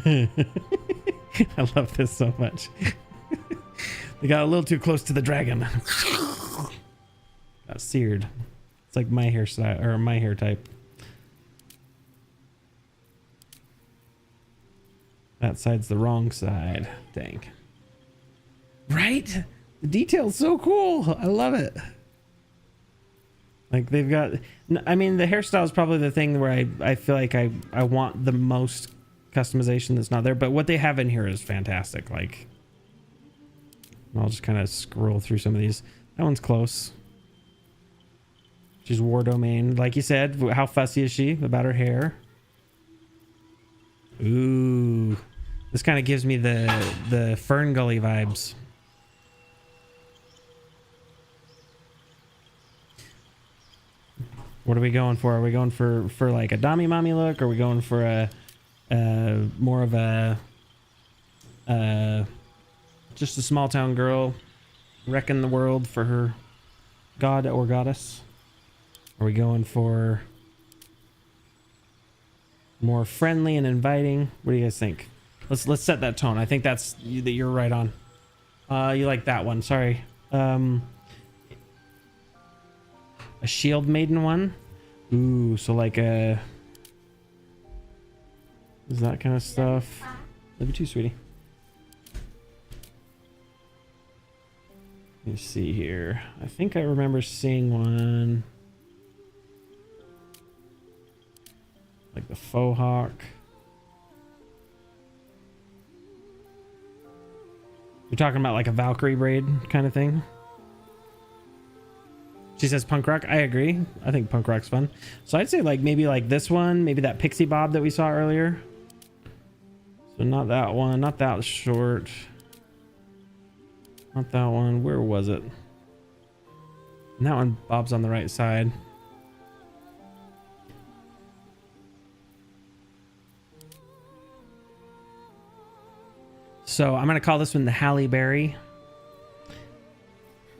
I love this so much. They got a little too close to the dragon. Got seared. It's like my hairstyle or my hair type. That side's the wrong side. Dang. Right? The detail's so cool. I love it. Like they've got, I mean, the hairstyle is probably the thing where I feel like I want the most customization that's not there, but what they have in here is fantastic. Like, I'll just kind of scroll through some of these. That one's close. She's war domain. Like you said, how fussy is she about her hair? Ooh. This kind of gives me the Fern Gully vibes. What are we going for? Are we going for like a Dami Mommy look? Or are we going for a more of a just a small town girl? wrecking the world for her god or goddess? Are we going for more friendly and inviting? What do you guys think? Let's set that tone. I think that's that you're right on. You like that one? Sorry. A shield maiden one. Ooh, so like a is that kind of stuff. Love you too, sweetie. Let me see here. I think I remember seeing one like the faux hawk. You're talking about like a Valkyrie braid kind of thing. She says punk rock. I agree. I think punk rock's fun. So I'd say like maybe like this one, maybe that pixie bob that we saw earlier. So not that one, not that short. Not that one. Where was it? And that one bob's on the right side. So I'm going to call this one the Halle Berry.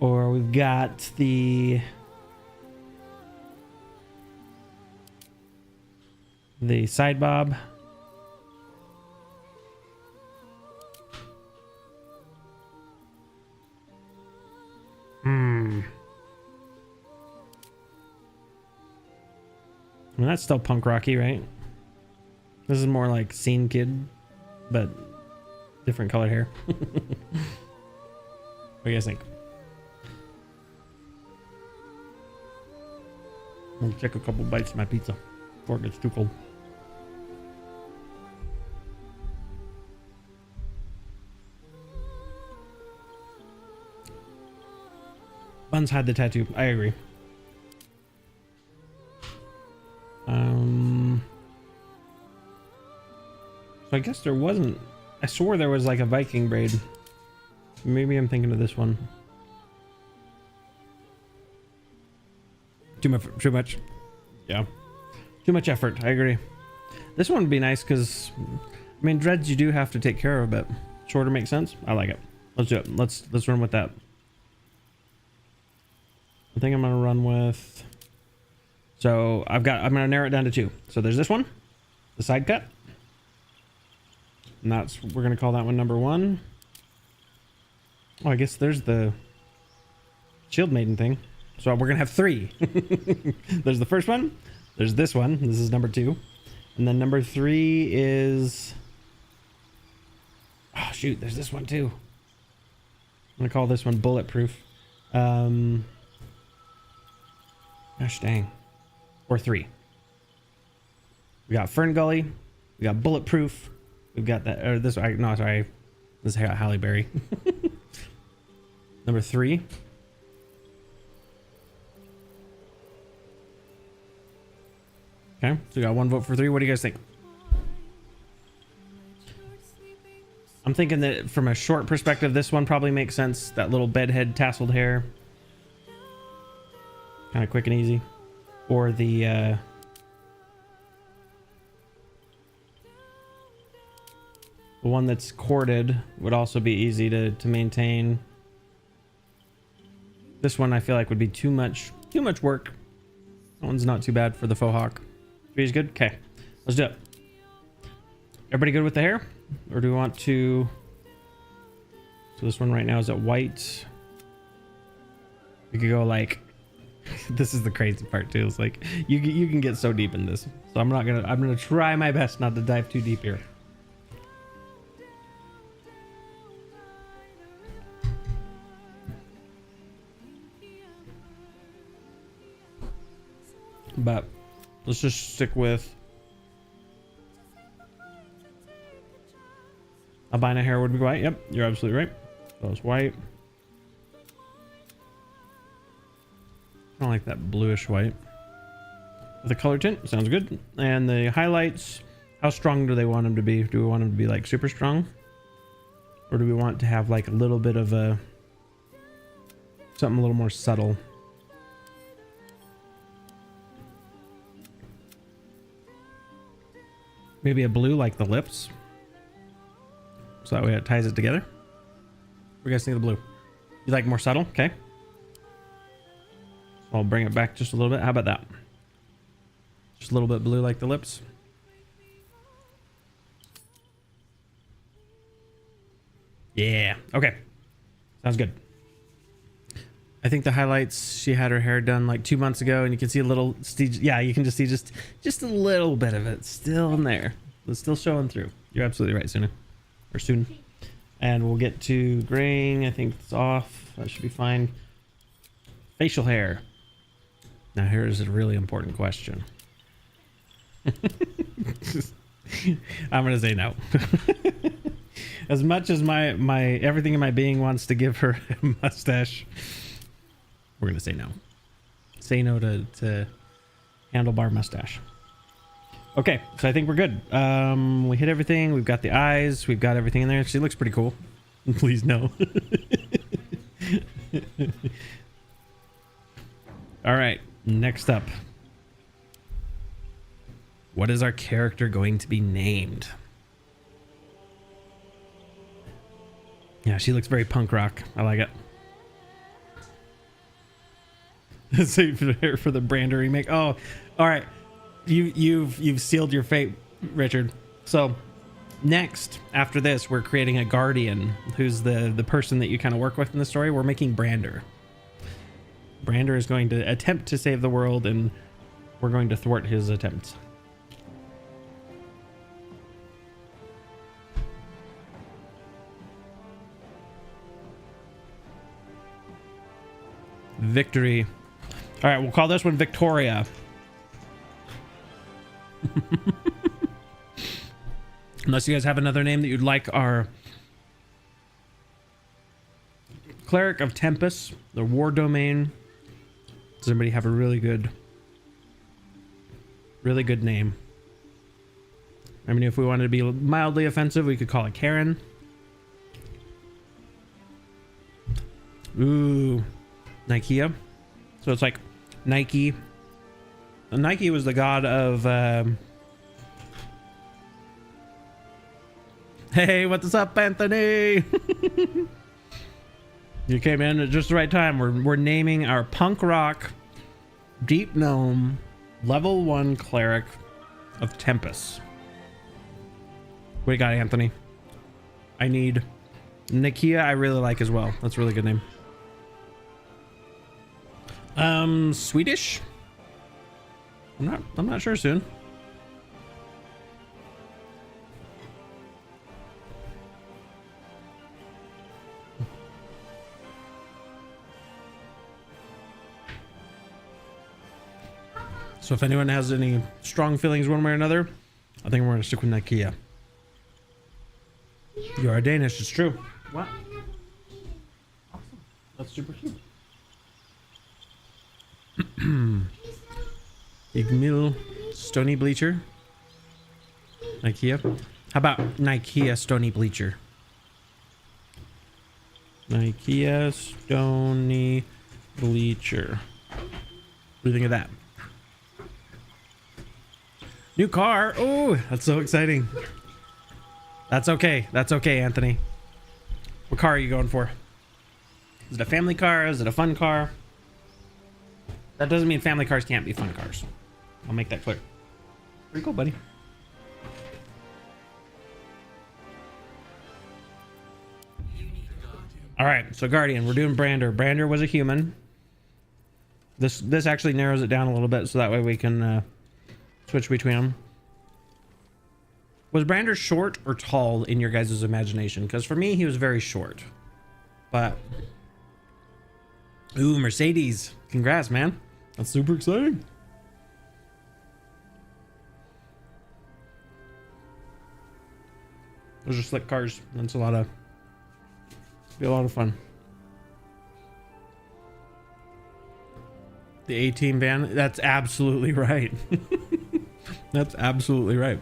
Or we've got the side bob. I mean, that's still punk rocky, right? This is more like scene kid, but different colored hair. What do you guys think? I'll take a couple bites of my pizza before it gets too cold. Buns had the tattoo. I agree. So I guess there wasn't. I swore there was like a Viking braid. Maybe I'm thinking of this one. Too much. Yeah. Too much effort. I agree. This one would be nice because, I mean, dreads you do have to take care of, but shorter makes sense. I like it. Let's do it. Let's run with that. I think I'm gonna run with. So I'm gonna narrow it down to 2. So there's this one, the side cut, and we're gonna call that one number 1. Oh, I guess there's the shield maiden thing. So we're gonna have 3. There's the first one. There's this one. This is number 2, and then number 3 is. Oh shoot! There's this one too. I'm gonna call this one bulletproof. Gosh dang. Or 3. We got Fern Gully. We got bulletproof. We've got that. Or this. No, sorry. This is Halle Berry. Number 3. Okay, so we got 1 vote for 3. What do you guys think? I'm thinking that from a short perspective, this one probably makes sense. That little bedhead tasseled hair. Kind of quick and easy. Or the one that's corded would also be easy to maintain. This one I feel like would be too much work. That one's not too bad for the faux hawk. 3 is good. Okay, let's do it. Everybody good with the hair, or do we want to? So this one right now is at white. We could go like. This is the crazy part too. It's like you can get so deep in this. So I'm gonna try my best not to dive too deep here. But let's just stick with albino hair would be white. Yep, you're absolutely right. So it's white. I like that bluish white. The color tint sounds good. And the highlights, how strong do they want them to be? Do we want them to be like super strong, or do we want to have like a little bit of a something a little more subtle? Maybe a blue like the lips, so that way it ties it together. What do you guys think of the blue? You like more subtle? Okay. So I'll bring it back just a little bit. How about that? Just a little bit blue like the lips. Yeah. Okay. Sounds good. I think the highlights, she had her hair done like 2 months ago, and you can see a little, yeah, you can just see just a little bit of it still in there. It's still showing through. You're absolutely right, Suna. Or soon. And we'll get to graying. I think it's off. That should be fine. Facial hair. Now here's a really important question. I'm gonna say no. As much as my everything in my being wants to give her a mustache, we're gonna say no. Say no to handlebar mustache. Okay, so I think we're good. We hit everything. We've got the eyes. We've got everything in there. She looks pretty cool. Please no. All right, next up. What is our character going to be named? Yeah, she looks very punk rock. I like it. Save for the Brander remake. Oh, all right. You've sealed your fate, Richard. So next, after this, we're creating a guardian who's the person that you kind of work with in the story. We're making Brander. Brander is going to attempt to save the world, and we're going to thwart his attempts. Victory. All right, we'll call this one Victoria. Unless you guys have another name that you'd like our Cleric of Tempest, the War Domain. Does anybody have a really good name? I mean, if we wanted to be mildly offensive, we could call it Karen. Ooh, Nikea. So it's like Nike. Nike was the god of hey, what's up, Anthony? You came in at just the right time. We're naming our punk rock deep gnome level 1 cleric of Tempest. What do you got, Anthony? I need Nikea. I really like as well. That's a really good name. Swedish? I'm not sure soon. So if anyone has any strong feelings one way or another, I think we're going to stick with Nikea. You are Danish, it's true. What? Awesome. That's super cute. Igmil Stony Bleacher. Nikea. How about Nikea Stony Bleacher? Nikea Stony Bleacher. What do you think of that? New car. Oh, that's so exciting. That's okay. That's okay, Anthony. What car are you going for? Is it a family car? Is it a fun car? That doesn't mean family cars can't be fun cars. I'll make that clear. Pretty cool, buddy. All right, so Guardian, we're doing Brander. Brander was a human. This actually narrows it down a little bit, so that way we can switch between them. Was Brander short or tall in your guys' imagination? Because for me, he was very short. But ooh, Mercedes. Congrats, man. That's super exciting. Those are slick cars. That's be a lot of fun. The A-Team van. That's absolutely right. That's absolutely right.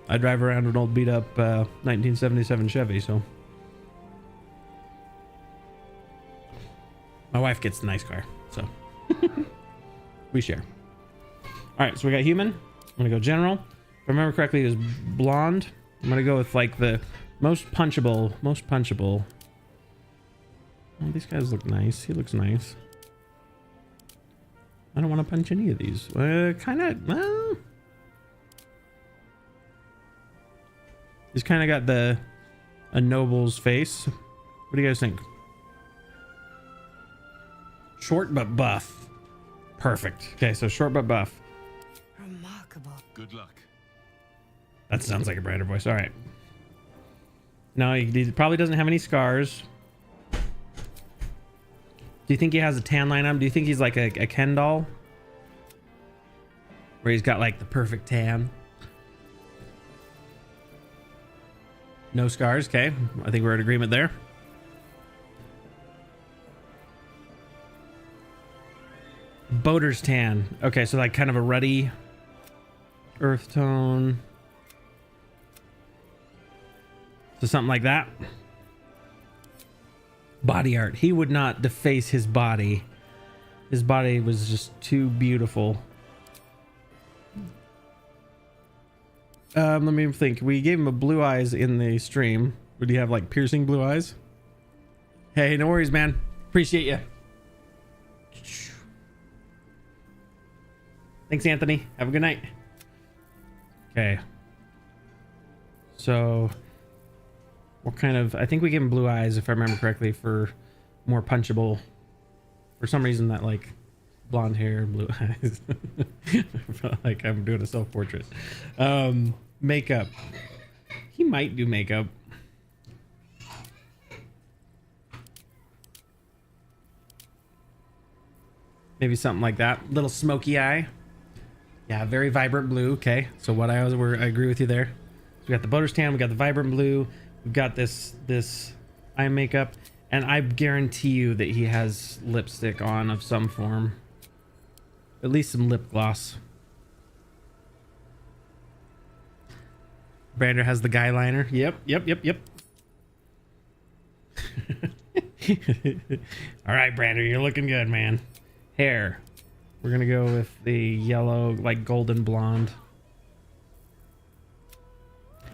I drive around an old beat up 1977 Chevy, so my wife gets the nice car, so we share. All right, so we got human. I'm gonna go general. If I remember correctly, it was blonde. I'm gonna go with like the most punchable Oh, these guys look nice. He looks nice. I don't want to punch any of these. Kind of, well... He's kind of got a noble's face. What do you guys think? Short but buff. Perfect. Okay, so short but buff. Remarkable. Good luck. That sounds like a brighter voice. All right. No, he probably doesn't have any scars. Do you think he has a tan line on him? Do you think he's like a Ken doll? Where he's got like the perfect tan? No scars. Okay. I think we're in agreement there. Baldurs tan. Okay, so like kind of a ruddy earth tone. So something like that. Body art. He would not deface his body. His body was just too beautiful. Let me think. We gave him a blue eyes in the stream. Would he have like piercing blue eyes? Hey, no worries, man. Appreciate you. Thanks, Anthony. Have a good night. Okay. So, what kind of... I think we gave him blue eyes, if I remember correctly, for more punchable... For some reason, that, like, blonde hair, blue eyes. I feel like I'm doing a self-portrait. Makeup. He might do makeup. Maybe something like that. Little smoky eye. Yeah, very vibrant blue. Okay, so what I agree with you there. So we got the Baldurs tan, we got the vibrant blue, we've got this eye makeup, and I guarantee you that he has lipstick on of some form. At least some lip gloss. Brander has the guy liner. Yep. All right, Brander, you're looking good, man. Hair. We're gonna go with the yellow, like golden blonde.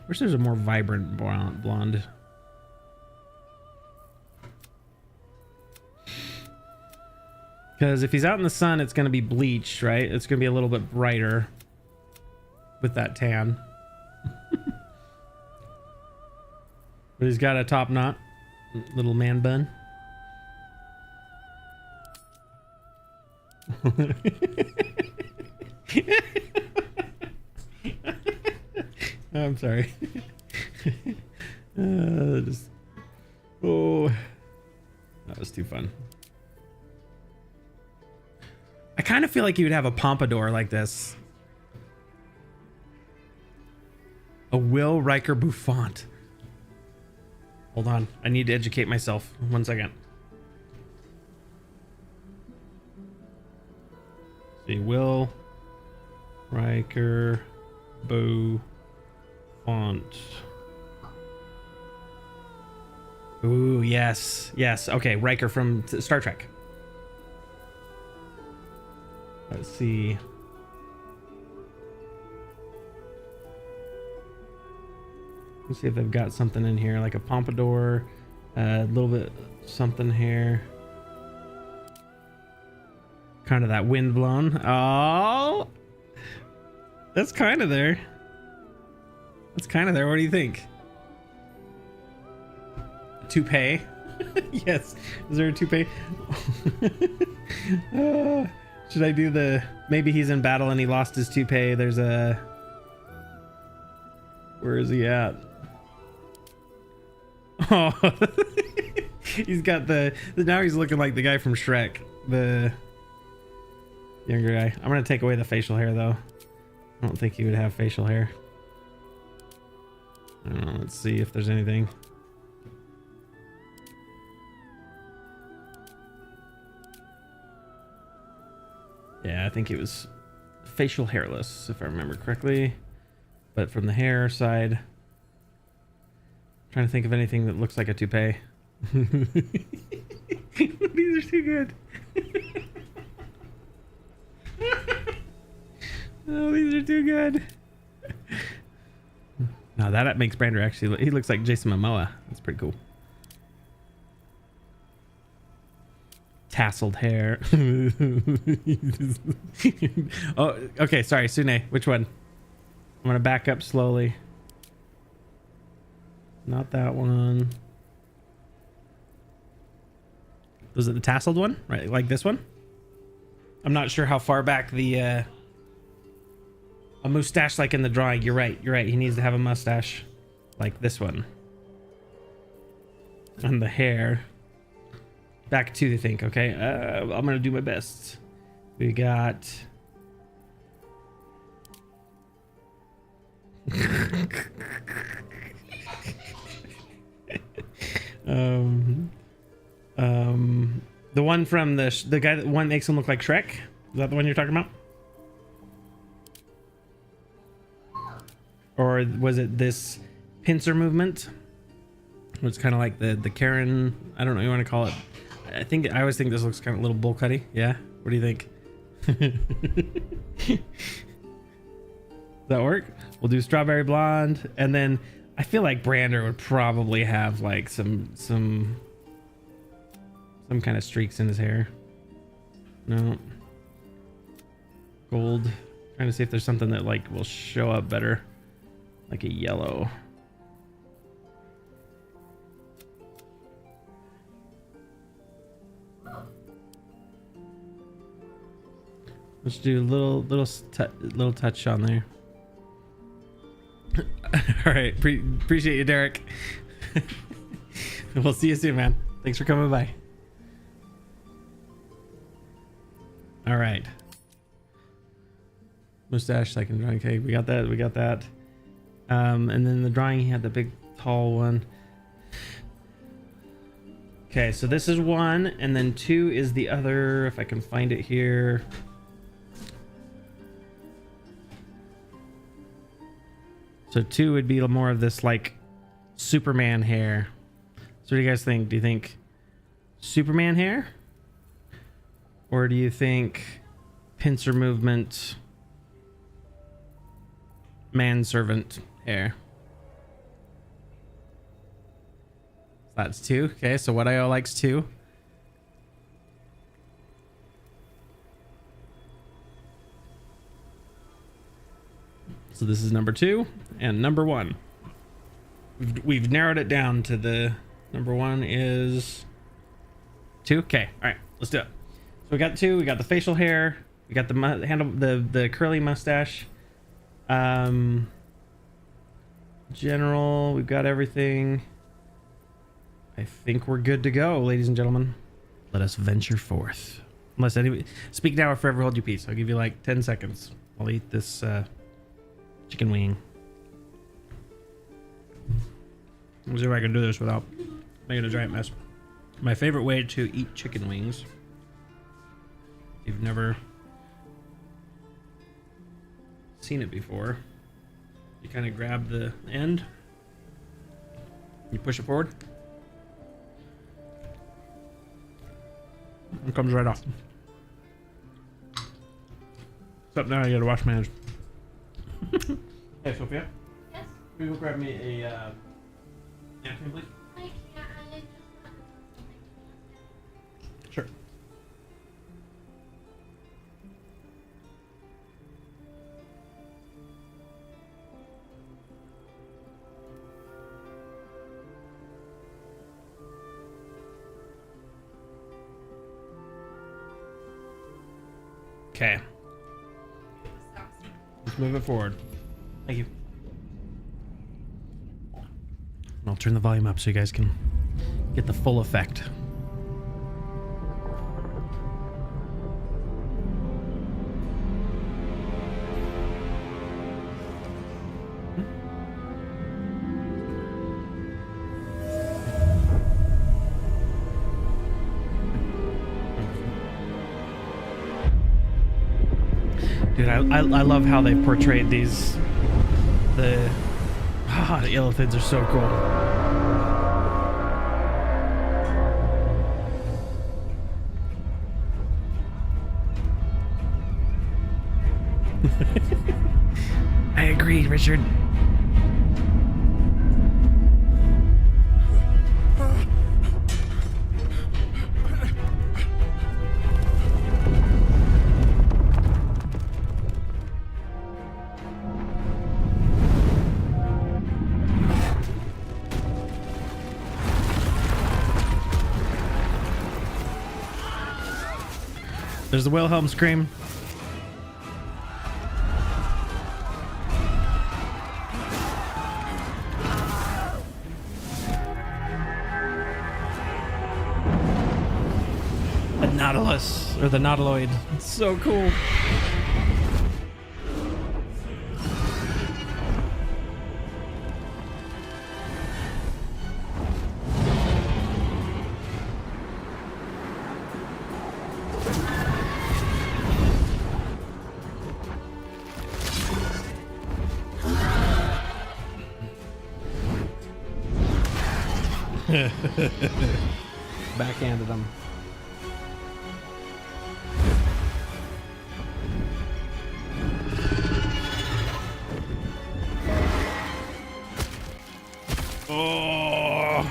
Wish there's a more vibrant blonde. Because if he's out in the sun, it's gonna be bleached, right? It's gonna be a little bit brighter with that tan. But he's got a top knot, little man bun. I'm sorry. Oh, that was too fun. I kind of feel like you would have a pompadour like this. A Will Riker Bouffant. Hold on, I need to educate myself. 1 second. See, Will Riker Bouffant. Ooh, yes. Okay, Riker from Star Trek. Let's see. Let's see if they've got something in here, like a pompadour, a little bit something here. Kind of that wind blown. Oh, that's kind of there. What do you think? Toupee. Yes. Is there a toupee? Should I do the... Maybe he's in battle and he lost his toupee. There's a... Where is he at? Oh. He's got the... Now he's looking like the guy from Shrek. The younger guy. I'm going to take away the facial hair, though. I don't think he would have facial hair. I don't know. Let's see if there's anything. Yeah, I think it was facial hairless, if I remember correctly. But from the hair side, trying to think of anything that looks like a toupee. These are too good. Oh, these are too good. Now that makes Brander actually, he looks like Jason Momoa. That's pretty cool. tasseled hair. Oh, okay. Sorry, Sune. Which one? I'm gonna back up slowly. Not that one. Was it the tasseled one? Right, like this one? I'm not sure how far back the a mustache like in the drawing. You're right. You're right. He needs to have a mustache like this one. And the hair. Back to the think. Okay. I'm gonna do my best. We got. The one from the guy that one makes him look like Shrek. Is that the one you're talking about? Or was it this pincer movement? It's kind of like the Karen. I don't know what you want to call it. I always think this looks kind of a little bowl cutty. Yeah. What do you think? Does that work? We'll do strawberry blonde, and then I feel like Brander would probably have like some kind of streaks in his hair. No. Gold. Trying to see if there's something that like will show up better, like a yellow. Let's do a little touch on there. All right, appreciate you, Derek. We'll see you soon, man. Thanks for coming by. All right. Mustache, second drawing. Okay, we got that. We got that. And then the drawing, he had the big tall one. Okay, so this is one, and then 2 is the other. If I can find it here. So 2 would be more of this like Superman hair. So what do you guys think? Do you think Superman hair? Or do you think pincer movement manservant hair? That's 2. Okay, so what IO likes 2. So this is number 2 and number 1. We've narrowed it down to the number 1 is 2. Okay, all right, let's do it. So we got 2. We got the facial hair. We got the handle, the curly mustache. General. We've got everything. I think we're good to go, ladies and gentlemen. Let us venture forth. Unless anybody speak now or forever hold your peace. I'll give you like 10 seconds. I'll eat this chicken wing. Let's see if I can do this without making a giant mess. My favorite way to eat chicken wings, if you've never seen it before, you kind of grab the end, you push it forward, it comes right off. Except now I gotta wash my hands. Hey, Sophia. Yes? Will you go grab me a napkin, please? I can't. I just Sure. Okay. Let's move it forward. Thank you. And I'll turn the volume up so you guys can get the full effect. Dude, I love how they portrayed these. The illithids are so cool. I agree, Richard. There's the Wilhelm scream. The Nautilus, or the Nautiloid. It's so cool. Backhanded him. Oh.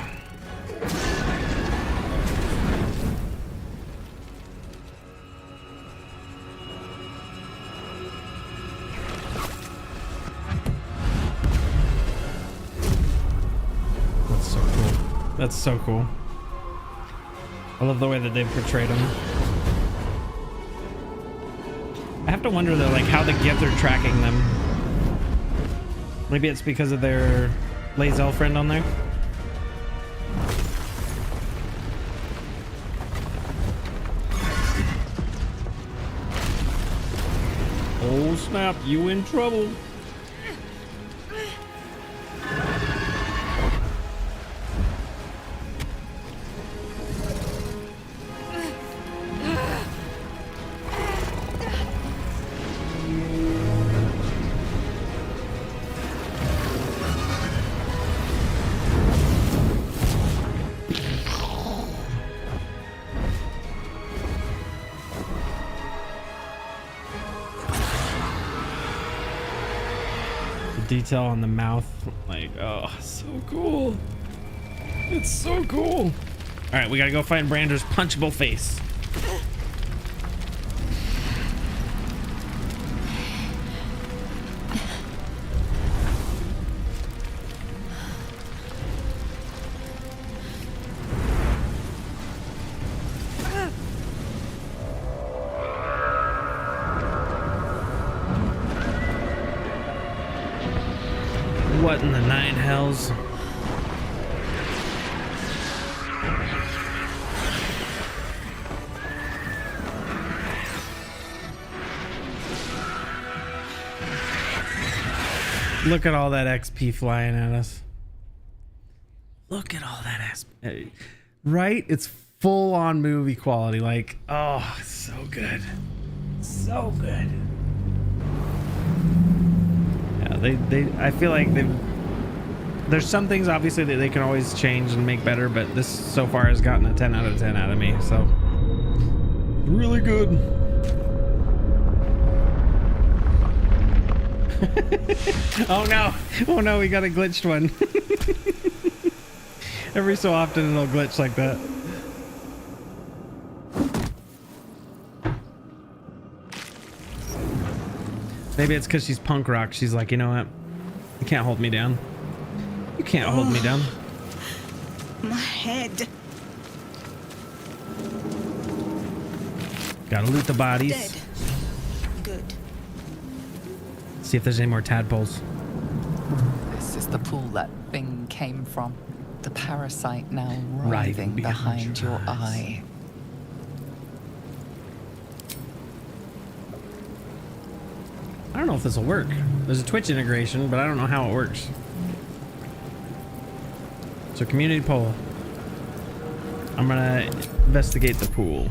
That's so cool. That's so cool. I love the way that they've portrayed him. I have to wonder though, like how the Gith are tracking them. Maybe it's because of their Lae'zel friend on there. Oh snap, you in trouble. Detail on the mouth, like, oh, so cool. It's so cool. All right, we gotta go find Brander's punchable face. What in the nine hells? Look at all that XP flying at us. Look at all that XP. Right? It's full on movie quality. Like, oh, so good. So good. I feel like there's some things obviously that they can always change and make better, but this so far has gotten a 10 out of 10 out of me, so really good. Oh no, we got a glitched one. Every so often it'll glitch like that. Maybe it's because she's punk rock. She's like, you know what? You can't hold me down. You can't hold me down. My head. Gotta loot the bodies. Dead. Good. See if there's any more tadpoles. This is the pool that thing came from. The parasite now Writhing writhing behind behind your your eyes. eye. I don't know if this will work. There's a Twitch integration, but I don't know how it works. So community poll. I'm gonna investigate the pool.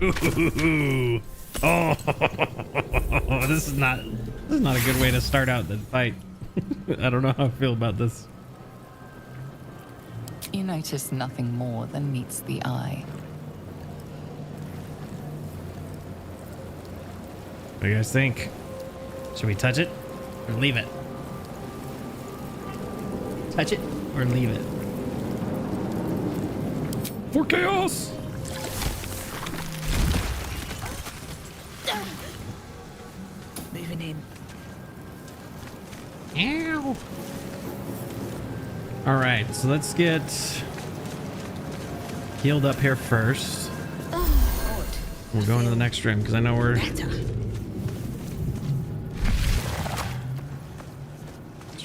Ooh. Oh, this is not a good way to start out the fight. I don't know how I feel about this. You notice nothing more than meets the eye. What do you guys think? Should we touch it or leave it? Touch it or leave it? For chaos! Moving in. Ow! All right, so let's get healed up here first. Oh, We'll go into the next room because I know we're better.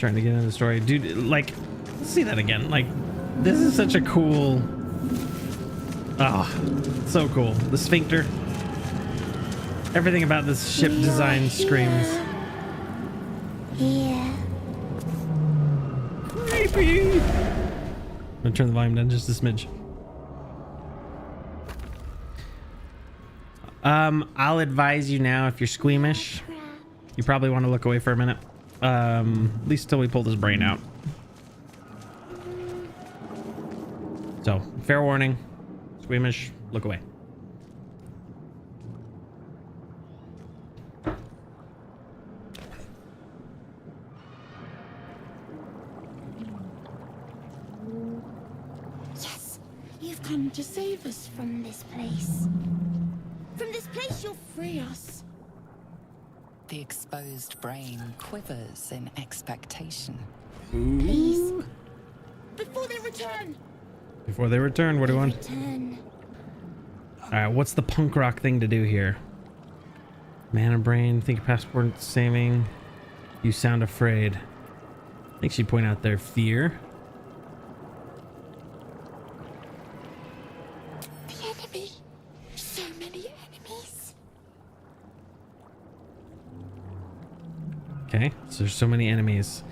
trying to get into the story. Dude, like, let's see that again. Like, this is such a cool... Oh, so cool. The sphincter. Everything about this ship design screams. Here. Creepy. I'm gonna turn the volume down just a smidge. I'll advise you now, if you're squeamish, you probably want to look away for a minute. At least till we pull this brain out. So, fair warning. Squeamish, look away. Yes, you've come to save us from this place. From this place, you'll free us. The exposed brain quivers in expectation. Please. Before they return. Before they return, what do you want? Return. Alright, what's the punk rock thing to do here? Mana brain, think your passport saving. You sound afraid. I think she'd point out their fear. The enemy. So many enemies. Okay, so there's so many enemies.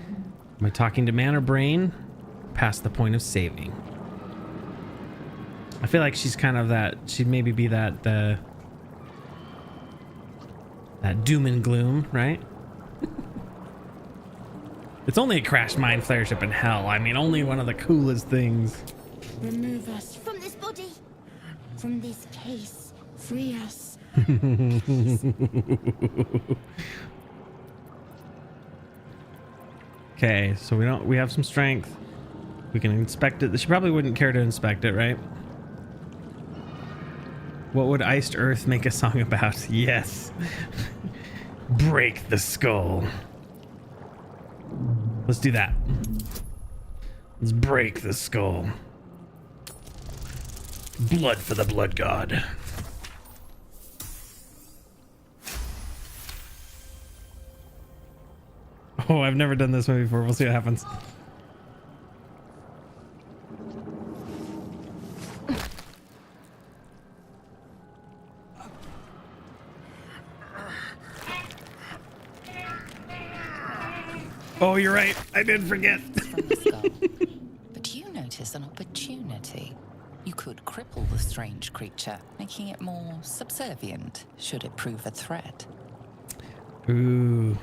Am I talking to man or brain? Past the point of saving. I feel like she's kind of that. She'd maybe be that that doom and gloom, right? It's only a crashed mind flare ship in hell. I mean, only one of the coolest things. Remove us from this body. From this case. Free us. Okay, so we have some strength. We can inspect it. She probably wouldn't care to inspect it, right? What would iced earth make a song about? Yes. Break the skull. Let's do that. Let's break the skull. Blood for the blood god. Oh, I've never done this one before. We'll see what happens. Oh, you're right. I did forget. From the skull. But you notice an opportunity. You could cripple the strange creature, making it more subservient, should it prove a threat. Ooh.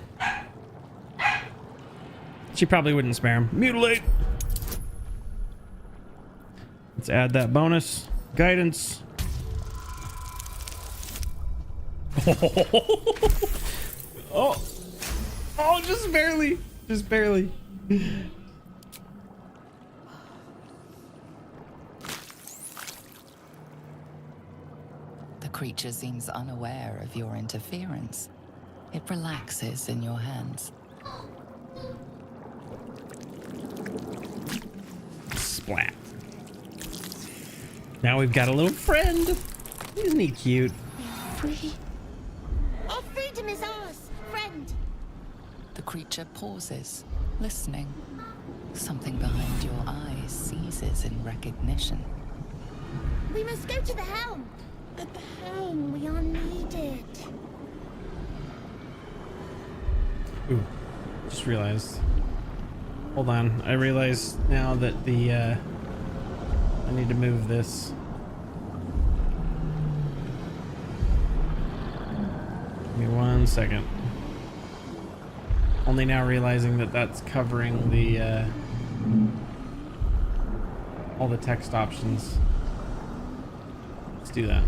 She probably wouldn't spare him. Mutilate. Let's add that bonus. Guidance. Oh. Oh, just barely. Just barely. The creature seems unaware of your interference. It relaxes in your hands. Splat. Now we've got a little friend. Isn't he cute? Free. Our freedom is ours, friend. The creature pauses, listening. Something behind your eyes seizes in recognition. We must go to the helm. At the helm, we are needed. Ooh. Just realized. Hold on. I realize now that the I need to move this. Give me 1 second. Only now realizing that that's covering the all the text options. Let's do that.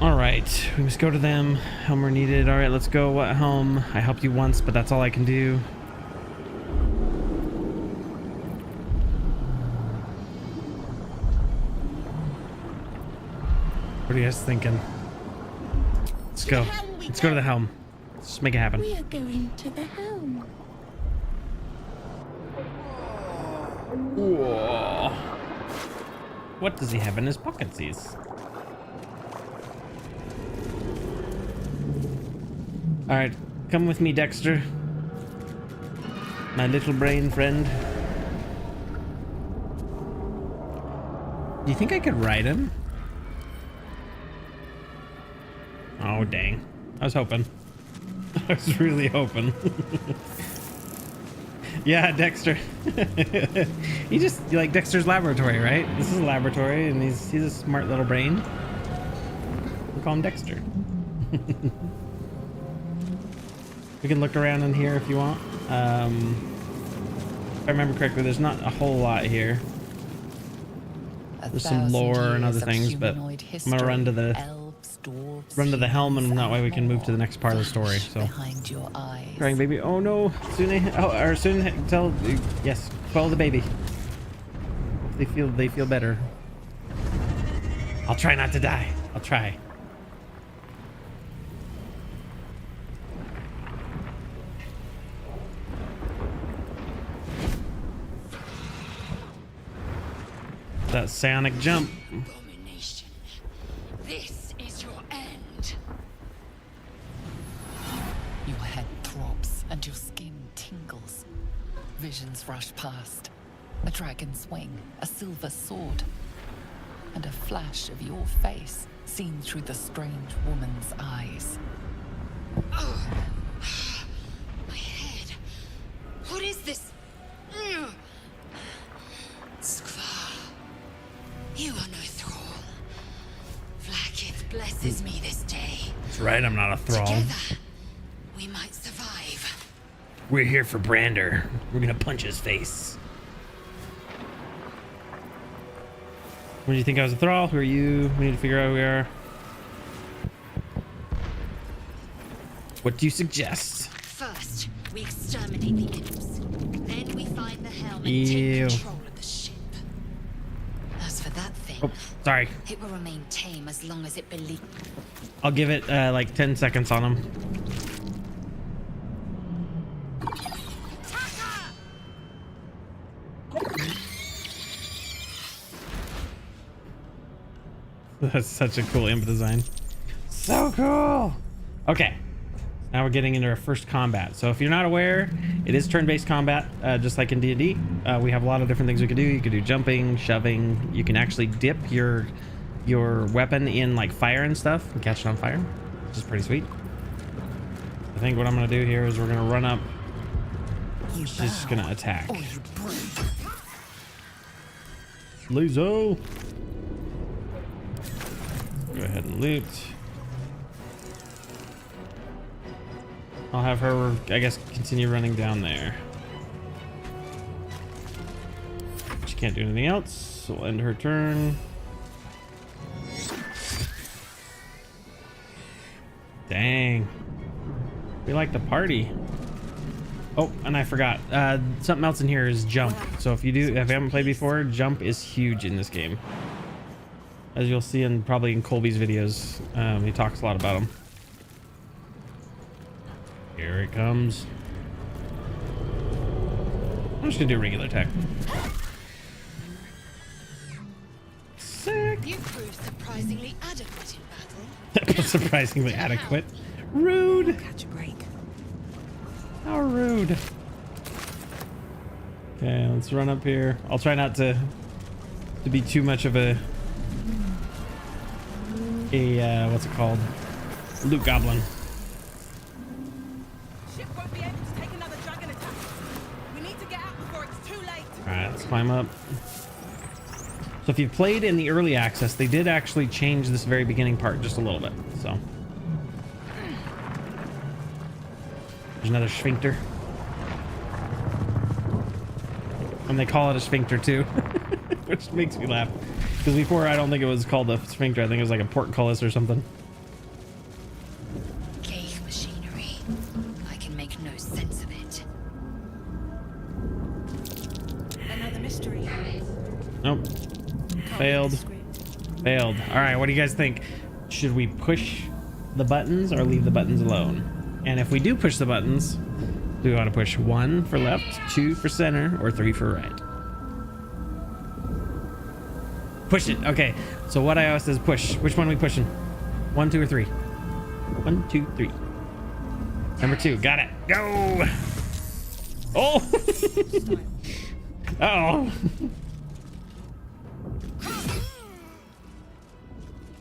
All right, we must go to them. Helm are needed. All right, let's go. What helm? I helped you once, but that's all I can do. What are you guys thinking? Let's go. Let's go to the helm. Let's just make it happen. We are going to the helm. Whoa. What does he have in his pockets? Alright, come with me, Dexter. My little brain friend. Do you think I could ride him? Oh, dang. I was hoping. I was really hoping. Yeah, Dexter. He just, like Dexter's laboratory, right? This is a laboratory, and he's a smart little brain. We'll call him Dexter. We can look around in here if you want. If I remember correctly, there's not a whole lot here. There's some lore and other things, but I'm gonna run to the helm, and that way we can move to the next part of the story. So, crying baby. Oh no, soon. Oh, or soon. Tell yes. Quell the baby. They feel better. I'll try not to die. I'll try. That sonic jump. Abomination. This is your end. Your head throbs and your skin tingles. Visions rush past. A dragon's wing, a silver sword, and a flash of your face seen through the strange woman's eyes. Oh. My head. What is this? Skvar. You are no thrall. Vlaakith blesses me this day. That's right, I'm not a thrall. Together, we might survive. We're here for Brander. We're gonna punch his face. When do you think I was a thrall? Who are you? We need to figure out who we are. What do you suggest? First, we exterminate the imps. Then we find the helm and Ew. take control of the ship. As for that thing, Oh, sorry. it will remain tame as long as it believes. I'll give it like 10 seconds on him. That's such a cool imp design. So cool. Okay. Now we're getting into our first combat. So if you're not aware, it is turn-based combat, just like in D&D. We have a lot of different things we can do. You can do jumping, shoving. You can actually dip your weapon in like fire and stuff and catch it on fire, which is pretty sweet. I think what I'm gonna do here is we're gonna run up. She's just gonna attack. Lazo. Go ahead and loot. I'll have her, I guess, continue running down there. She can't do anything else, so we'll end her turn. Dang. We like to party. Oh, and I forgot. Something else in here is jump. So if you haven't played before, jump is huge in this game. As you'll see probably in Colby's videos, he talks a lot about them. Here it comes. I'm just gonna do regular attack. Sick. You proved surprisingly adequate in battle. Surprisingly adequate. Rude. Catch a break. How rude. Okay, let's run up here. I'll try not to be too much of a what's it called? Loot goblin. Ship won't be able to take another dragon attack. We need to get out before it's too late. Alright, let's climb up. So if you've played in the early access, they did actually change this very beginning part just a little bit. So there's another sphincter. And they call it a sphincter too. Which makes me laugh. Because before I don't think it was called a sphincter, I think it was like a portcullis or something. Cave machinery. I can make no sense of it. Another mystery. Nope. Failed. Failed. Alright, what do you guys think? Should we push the buttons or leave the buttons alone? And if we do push the buttons, do we want to push 1 for left, 2 for center, or 3 for right? Push it. Okay. So what I asked is push. Which one are we pushing? 1, 2, or 3? 1, 2, 3. Number 2. Got it. Go. Oh. Uh-oh.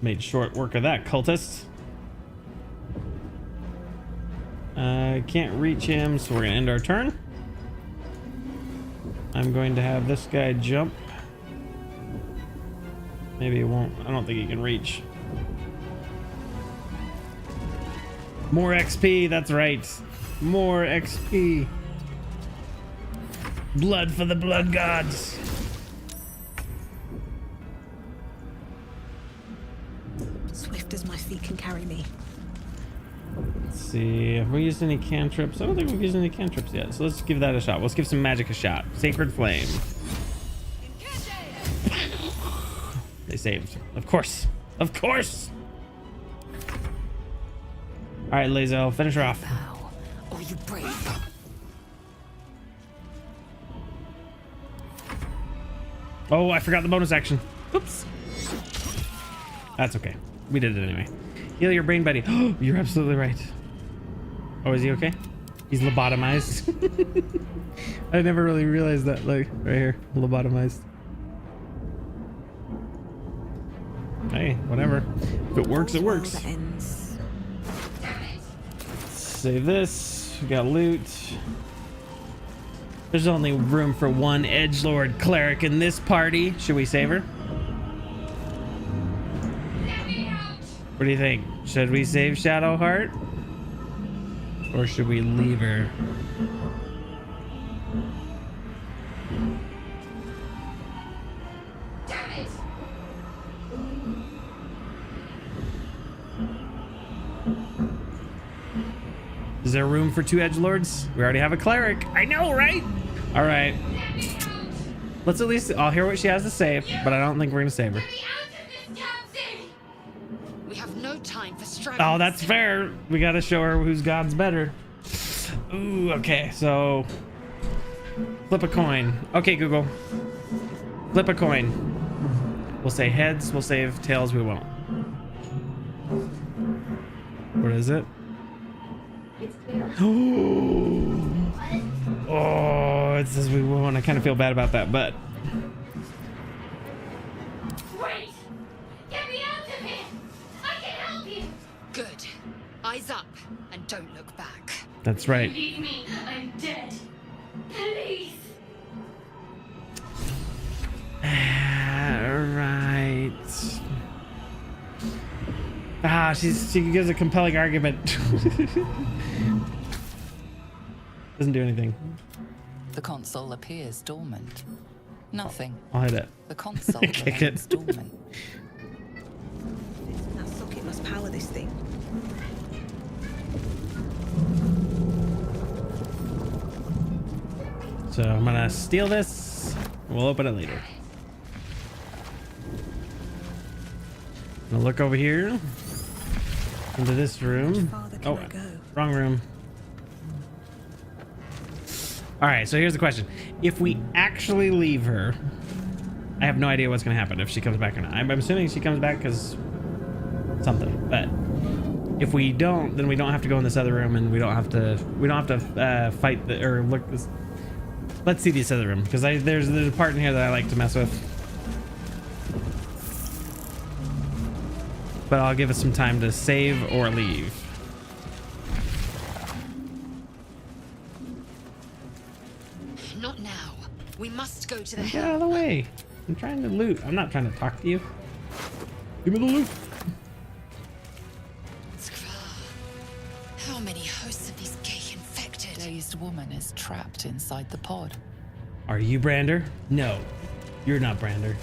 Made short work of that, cultist. Can't reach him, so we're gonna end our turn. I'm going to have this guy jump. Maybe he won't. I don't think he can reach. More XP, that's right. More XP. Blood for the blood gods. Swift as my feet can carry me. Let's see. Have we used any cantrips? I don't think we've used any cantrips yet. So let's give that a shot. Let's give some magic a shot. Sacred Flame. They saved. Of course. Of course. All right, Lazo, finish her off. Bow, or you break. Oh, I forgot the bonus action. Oops. That's okay. We did it anyway. Heal your brain, buddy. Oh, you're absolutely right. Oh, is he okay? He's lobotomized. I never really realized that. Like, right here. Lobotomized. Hey, whatever. If it works, it works. That ends. Save this. We got loot. There's only room for one edgelord cleric in this party. Should we save her? What do you think? Should we save Shadowheart? Or should we leave her? Damn it! Is there room for 2 edgelords? We already have a cleric. I know, right? All right. Let's at least, I'll hear what she has to say, but I don't think we're gonna save her. We have no time for strife. Oh, that's fair. We gotta show her whose god's better. Ooh, okay, so flip a coin. Okay, Google. Flip a coin. We'll say heads, we'll save tails, we won't. What is it? Oh, it says we won't. I kind of feel bad about that, but Wait! Get me out of here! I can help you! Good. Eyes up and don't look back. that's right. Leave me. I'm dead. Please. Right. Ah, she gives a compelling argument. Doesn't do anything. The console appears dormant. Nothing. I'll hit it. The console Kick remains it. dormant. That socket must power this thing. So I'm gonna steal this. We'll open it later. I'm gonna look over here into this room. Farther can Oh, I go? wrong room. All right, so here's the question. If we actually leave her, I have no idea what's gonna happen if she comes back or not. I'm assuming she comes back because something, but if we don't, then we don't have to go in this other room and we don't have to fight the, or look this. Let's see this other room, because there's a part in here that I like to mess with. But I'll give us some time to save or leave. Not now. We must go to the Get out of the way. I'm trying to loot. I'm not trying to talk to you. Give me the loot. How many hosts of these gay infected? Dazed woman is trapped inside the pod. Are you Brander? No, you're not Brander.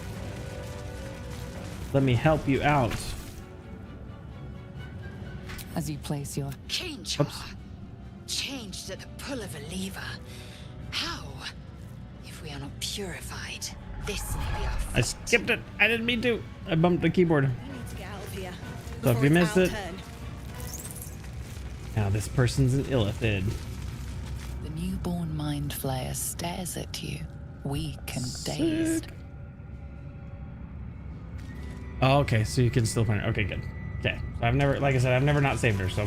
Let me help you out. As you place your Change Oops. her. Changed at the pull of a lever. How? If we are not purified, this may be our I fate. skipped it. I didn't mean to. I bumped the keyboard. I need to get out of here. So if before you it's missed our it- turn. Now this person's an illithid. the newborn mind flayer stares at you, weak and dazed. Sick. Oh, okay, so you can still find her. Okay, good. Okay, so I've never, like I said, I've never not saved her, so.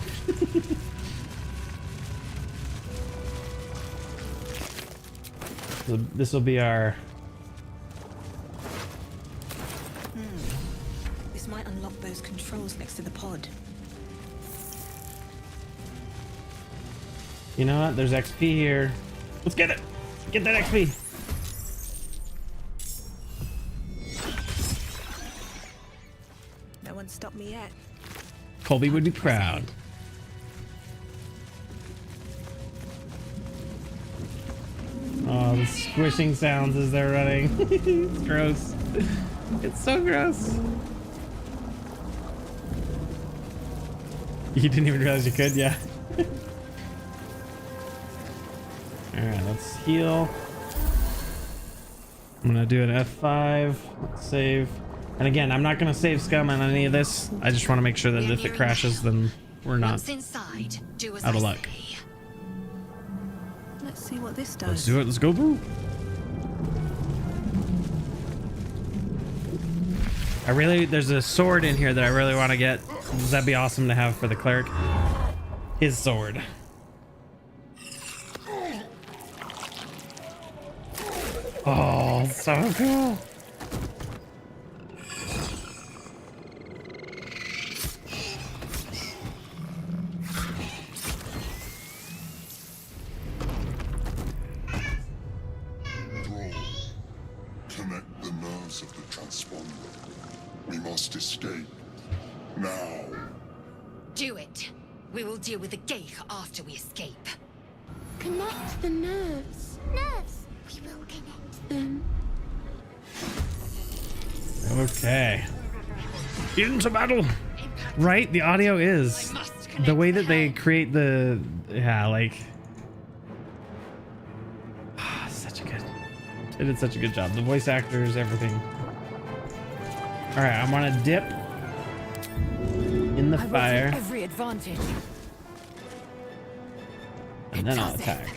So this will be our. This might unlock those controls next to the pod. You know what? There's XP here. Let's get it. Get that XP. No one stopped me yet. Colby would be proud. Oh, the squishing sounds as they're running. It's gross. It's so gross. You didn't even realize you could, yeah. Alright, let's heal. I'm gonna do an F5. Let's save. And again, I'm not gonna save scum on any of this. I just want to make sure that if it crashes, then we're not Once inside, do as out of I luck. say. Let's see what this does. Let's do it. Let's go, boo. There's a sword in here that I really want to get. That'd be awesome to have for the cleric. His sword. Oh, so cool. Connect the nerves of the transponder. We must escape. Now. Do it. We will deal with the Geich after we escape. Connect the nerves. Nerves. We will connect them. Okay. Into battle. Right? The audio is. The way that they create the. Yeah, like. Such a good. They did such a good job. The voice actors, everything. Alright, I'm gonna dip in the fire. Every advantage. And then I'll attack.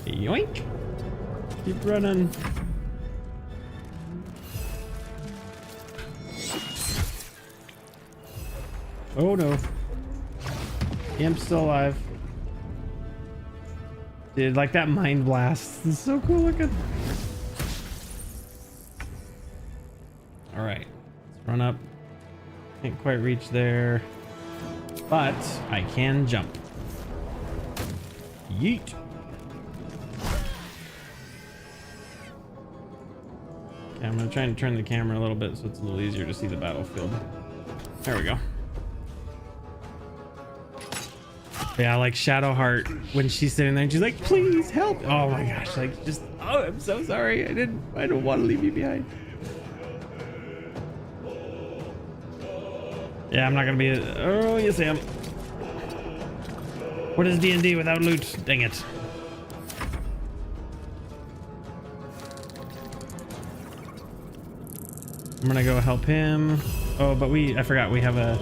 Yoink! Keep running. Oh no. Imp's still alive. Dude, like that mind blast. This is so cool looking. Alright. Let's run up. Can't quite reach there. But I can jump. Yeet. Okay, I'm gonna try and turn the camera a little bit so it's a little easier to see the battlefield. There we go. Yeah, like Shadowheart when she's sitting there and she's like, please help. Oh my gosh, like just, oh, I'm so sorry. I don't want to leave you behind. Yeah, I'm not gonna be oh yes I am. What is D&D without loot? Dang it. I'm gonna go help him. Oh, but I forgot we have a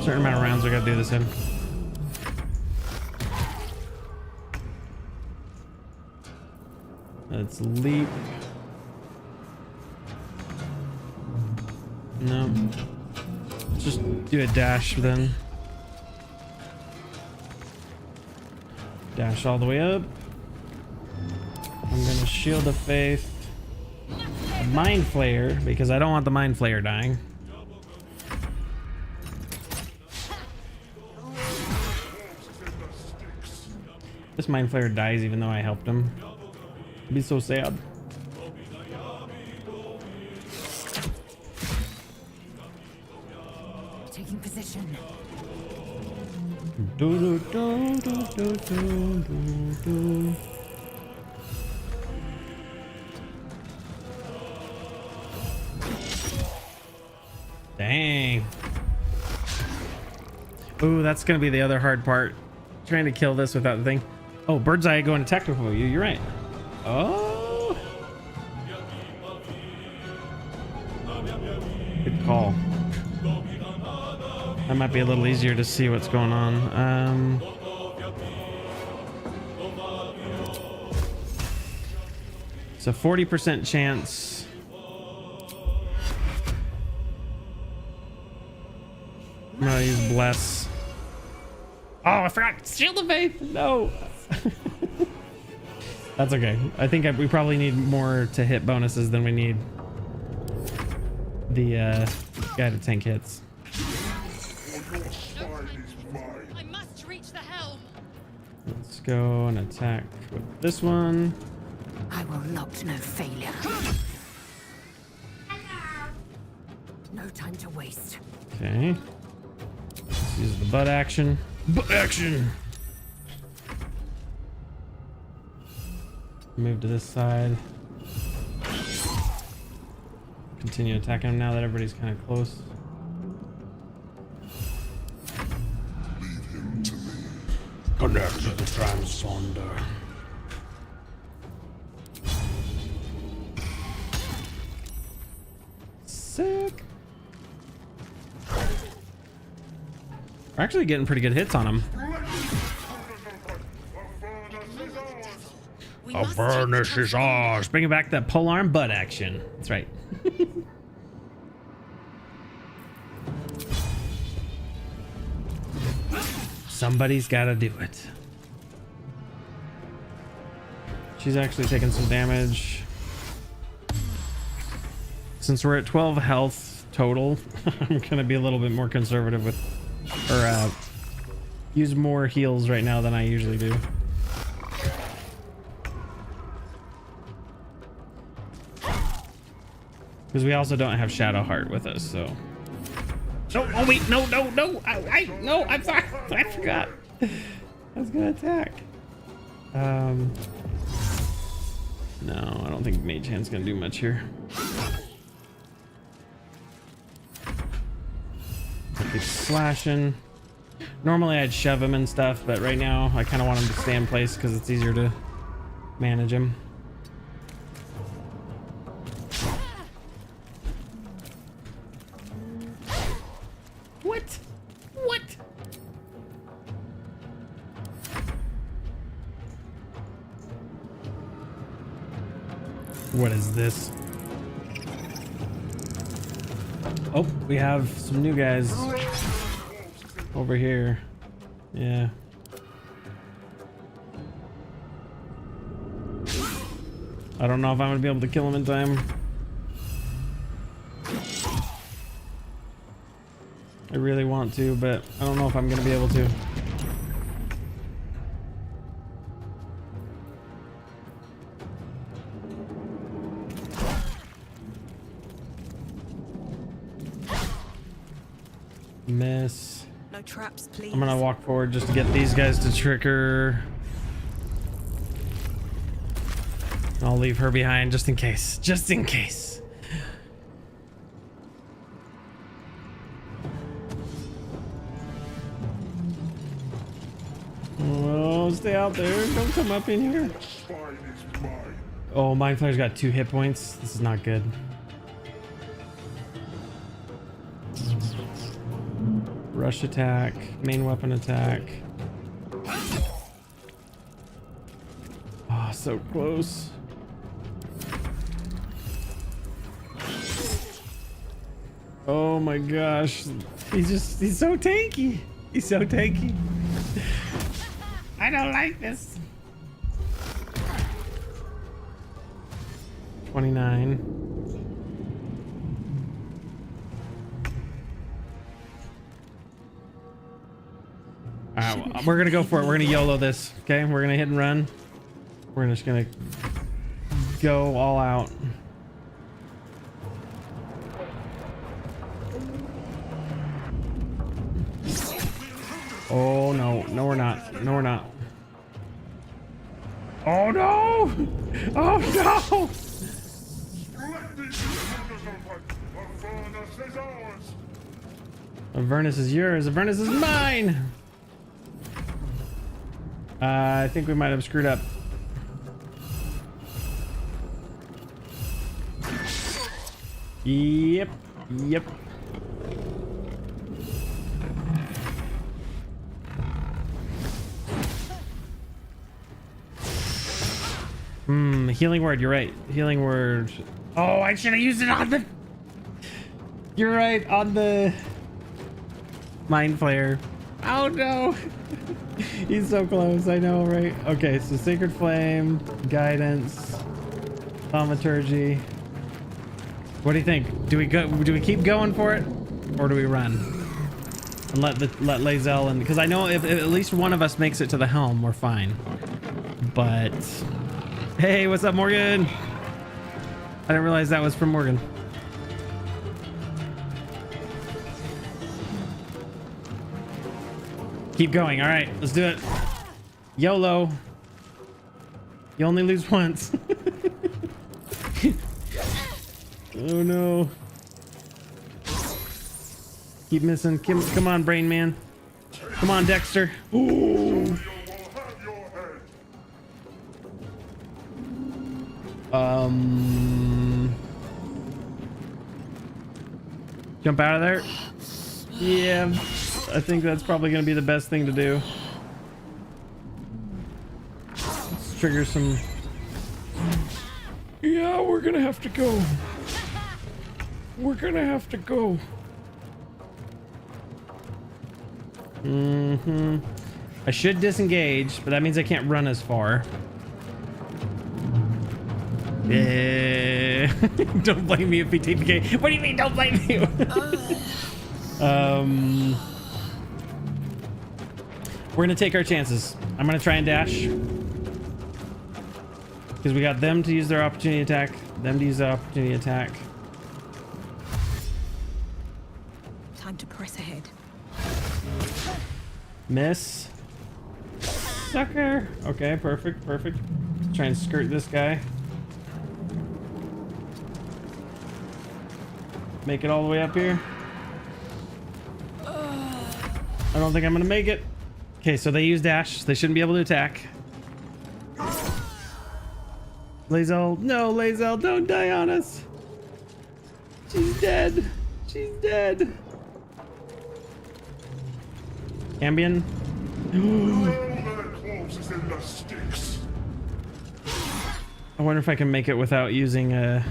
certain amount of rounds we gotta do this in. Let's leap. No. Let's just do a dash then. Dash all the way up. I'm gonna shield of faith. Mind flayer, because I don't want the mind flayer dying. This mind flayer dies even though I helped him. It'd be so sad. Taking position. Do, do, do, do, do, do, do, do. Dang. Ooh, that's gonna be the other hard part. Trying to kill this without the thing. Oh, bird's eye going to technical view. You're right. Oh. Good call. That might be a little easier to see what's going on. It's a 40% chance. I'm gonna use bless. Oh, I forgot shield of faith. No. That's okay. I think we probably need more to hit bonuses than we need the guy to tank hits. I must reach the helm. Let's go and attack with this one. I will not know failure. No time to waste. Okay. Let's use the butt action. Butt action! Move to this side. Continue attacking him now that everybody's kind of close. Leave him to me. Connect to the transponder. Sick. We're actually getting pretty good hits on him. A furnace is ours. Bringing back that polearm butt action. That's right. Somebody's got to do it. She's actually taking some damage. Since we're at 12 health total, I'm gonna be a little bit more conservative with, or use more heals right now than I usually do. Because we also don't have Shadow Heart with us, so. No, oh wait, no, no, I'm sorry, I forgot. I was gonna attack. No, I don't think Mage Hand's gonna do much here. Keep slashing. Normally I'd shove him and stuff, but right now I kind of want him to stay in place because it's easier to manage him. What? What? What is this? Oh, we have some new guys over here. Yeah. I don't know if I'm gonna be able to kill him in time. I really want to, but I don't know if I'm gonna be able to. Miss. No traps, please. I'm gonna walk forward just to get these guys to trick her. I'll leave her behind just in case. Just in case. Oh, stay out there. Don't come up in here. Oh, Mind Flayer's got 2 hit points. This is not good. Rush attack, main weapon attack. Oh, so close. Oh my gosh. He's so tanky. He's so tanky. I don't like this. 29. Alright, we're gonna go for it. We're gonna YOLO this. Okay, we're gonna hit and run. We're just gonna go all out. Oh no, no we're not. No we're not. Oh no! Oh no! Avernus is yours. Avernus is mine. I think we might have screwed up. Yep. Yep. Healing word, you're right. Healing word. Oh, I should have used it on the... You're right, on the... Mind Flayer. Oh no! He's so close, I know, right? Okay, so Sacred Flame, Guidance, Thaumaturgy. What do you think? Do we go? Do we keep going for it? Or do we run? And let Lae'zel in, because I know if at least one of us makes it to the helm, we're fine. But... Hey, what's up, Morgan? I didn't realize that was from Morgan. Keep going. All right, let's do it. YOLO. You only lose once. Oh no. Keep missing. Come on, Brain Man. Come on, Dexter. Ooh. Jump out of there. Yeah, I think that's probably going to be the best thing to do. Let's trigger some... Yeah, we're going to have to go. We're going to have to go. I should disengage, but that means I can't run as far. Yeah. Don't blame me if we TPK. What do you mean, don't blame you? We're gonna take our chances. I'm gonna try and dash. Because we got them to use their opportunity attack, them to use their opportunity attack. Time to press ahead. Miss. Sucker. Okay, perfect, perfect. Try and skirt this guy. Make it all the way up here. I don't think I'm gonna make it. Okay, so they use dash. They shouldn't be able to attack. Lae'zel, no, Lae'zel, don't die on us. She's dead. She's dead. Ambien. I wonder if I can make it without using a...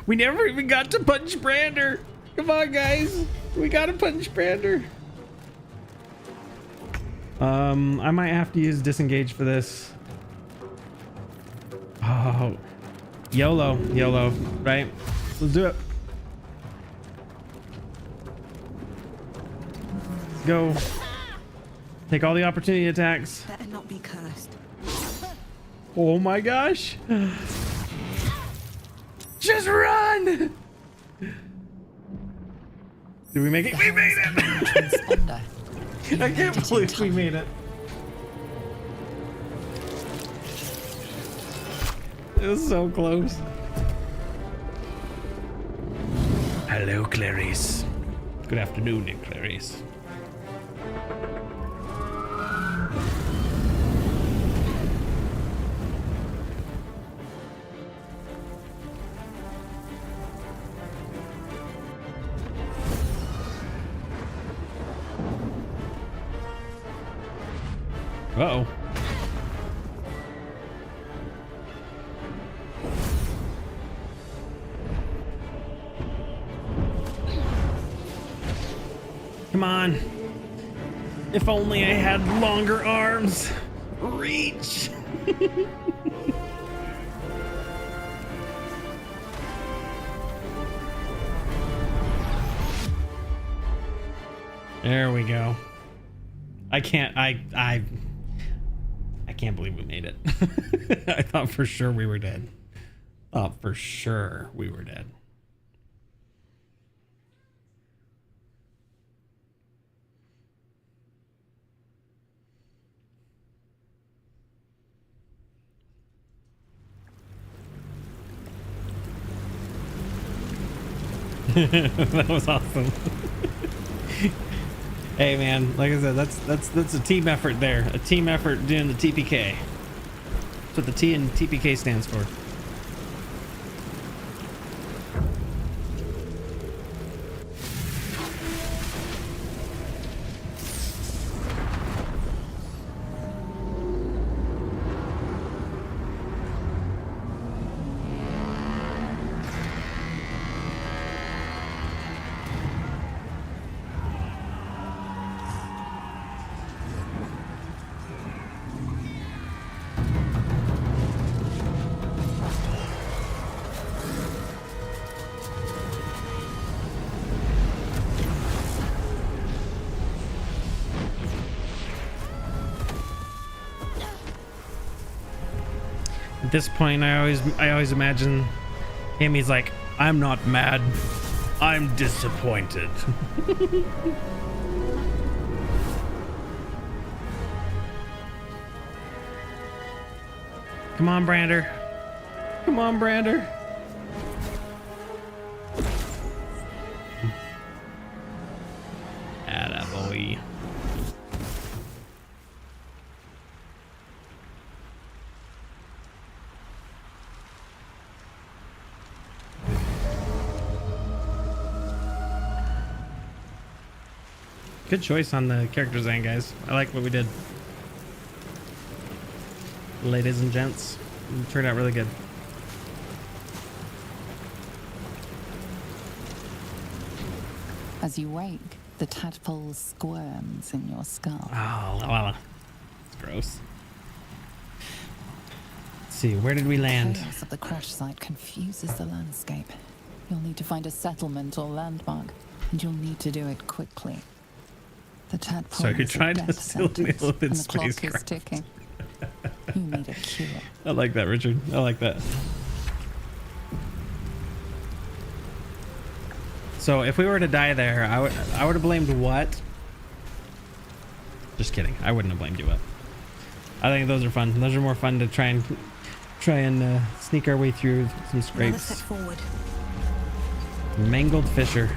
We never even got to punch Brander. Come on, guys. We gotta punch Brander. I might have to use disengage for this. Oh, YOLO, YOLO, right? Let's do it. Let's go. Take all the opportunity attacks. Better not be cursed. Oh my gosh. Just run! Did we make it? We made it! I can't believe we made it. It was so close. Hello, Clarice. Good afternoon, Clarice. Uh-oh. Come on. If only I had longer arms. Reach. There we go. I can't believe we made it. I thought for sure we were dead. Thought for sure we were dead. That was awesome. Hey man, like I said, that's a team effort there. A team effort doing the TPK. That's what the T in TPK stands for. At this point, I always imagine him. He's like, I'm not mad, I'm disappointed. Come on, Brander. Come on, Brander. Attaboy. Good choice on the character design, guys. I like what we did. Ladies and gents, it turned out really good. As you wake, the tadpole squirms in your skull. Oh, it's gross. Let's see, where did we land? The chaos of the crash site confuses the landscape. You'll need to find a settlement or landmark, and you'll need to do it quickly. The tadpole So you're is a trying to death steal sentence, Neil with and the clock is spacecraft. ticking. You need a cure. I like that, Richard. I like that. So if we were to die there, I would have blamed what? Just kidding. I wouldn't have blamed you what. I think those are fun. Those are more fun to try and sneak our way through some Another step scrapes. forward. Mangled fisher.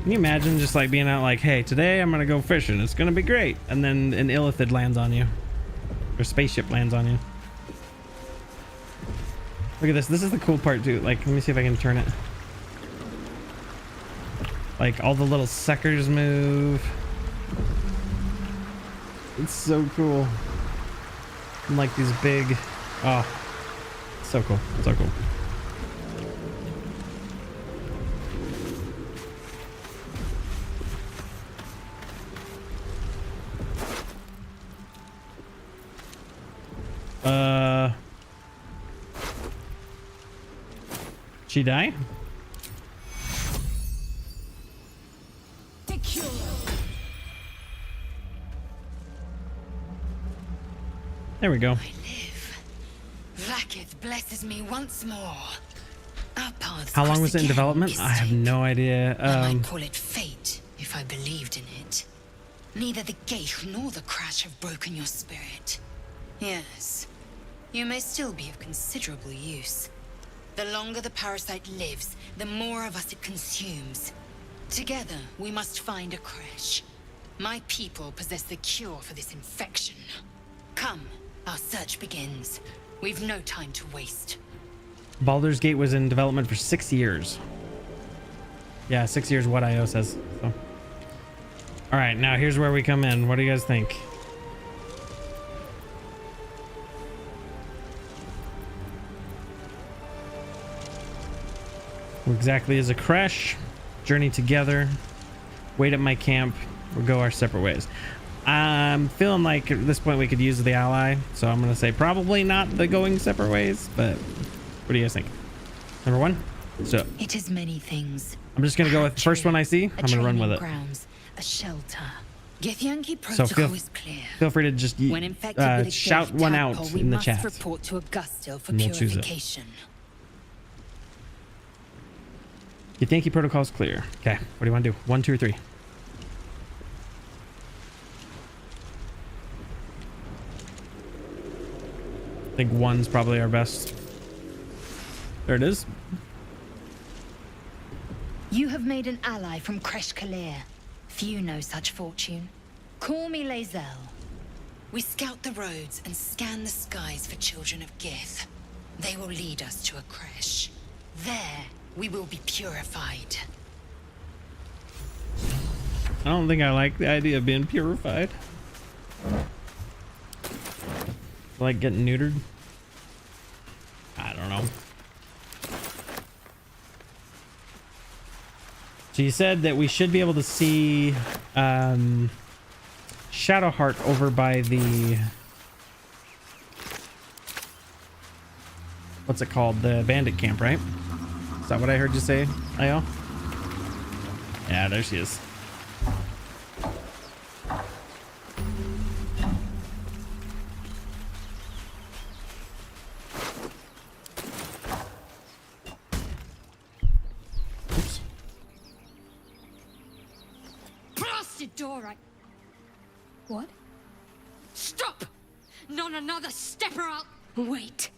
Can you imagine just like being out like, hey, today I'm gonna go fishing. It's gonna be great. And then an illithid lands on you. Or spaceship lands on you. Look at this. This is the cool part too. Like, let me see if I can turn it. Like all the little suckers move. It's so cool. And like these big, oh, so cool. So cool. She die? There we go. I live. Vlaakith blesses me once more. Our paths How long cross was it in again, development? I have Istrid. no idea. I might call it fate, if I believed in it. Neither the gate nor the crash have broken your spirit. Yes, you may still be of considerable use. The longer the parasite lives, the more of us it consumes. Together, we must find a crash. My people possess the cure for this infection. Come, our search begins. We've no time to waste. Baldur's Gate was in development for 6 years. Yeah, 6 years, what IO says. So. All right, now here's where we come in. What do you guys think? Where exactly is a crash? Journey together. Wait at my camp. We'll go our separate ways. I'm feeling like at this point we could use the ally, so I'm gonna say probably not the going separate ways, but what do you guys think? Number one? So It is many things. I'm just gonna go with the first one I see. I'm gonna run with it. Grounds, a shelter. Githyanki So protocol is clear. feel free to just When infected with a shout gate one tadpole, out we in the must chat. report to Augustil for And we'll choose it. purification. You think your protocol's clear? Okay, what do you want to do? 1, 2, or 3? I think 1's probably our best. There it is. You have made an ally from Kresh Kalir. Few know such fortune. Call me Lae'zel. We scout the roads and scan the skies for children of Gith. They will lead us to a Kresh. There, we will be purified. I don't think I like the idea of being purified. Like getting neutered? I don't know. So you said that we should be able to see Shadowheart over by the... What's it called? The bandit camp, right? Is that what I heard you say, Io? Yeah, there she is. door, What? Stop! Not another step or I'll... Wait.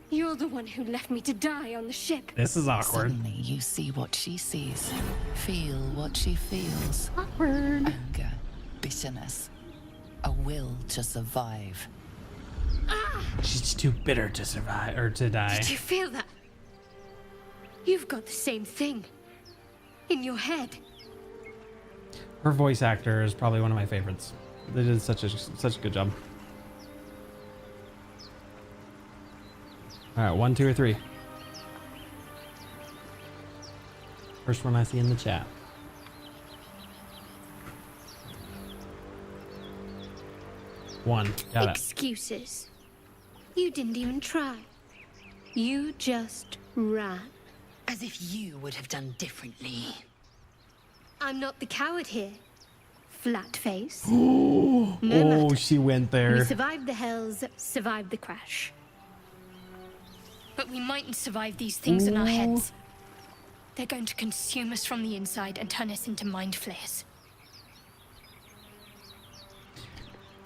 You're the one who left me to die on the ship. This is awkward. Suddenly you see what she sees, feel what she feels. Awkward. Anger, bitterness, a will to survive. She's too bitter to survive or to die. Did you feel that? You've got the same thing. In your head. Her voice actor is probably one of my favorites. They did such a good job. All right, 1, 2, or 3. First one I see in the chat. 1. Got it. Excuses. You didn't even try. You just ran. As if you would have done differently. I'm not the coward here. Flat face. Oh, matter. she went We there. survived the hells, survived the crash. But we mightn't survive these things in our heads. They're going to consume us from the inside and turn us into mind flayers.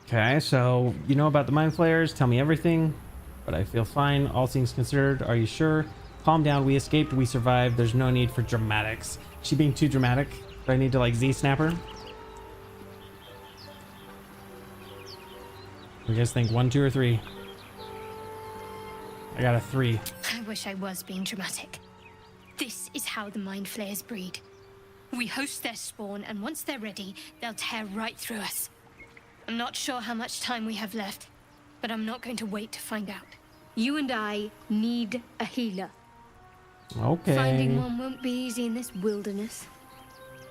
Okay, so you know about the mind flayers. Tell me everything, but I feel fine. All things considered, are you sure? Calm down. We escaped. We survived. There's no need for dramatics. Is she being too dramatic? Do I need to like Z-snap her? You guys think 1, 2, or 3? I got a 3. I wish I was being dramatic. This is how the mind flayers breed. We host their spawn, and once they're ready, they'll tear right through us. I'm not sure how much time we have left, but I'm not going to wait to find out. You and I need a healer. Okay. Finding one won't be easy in this wilderness.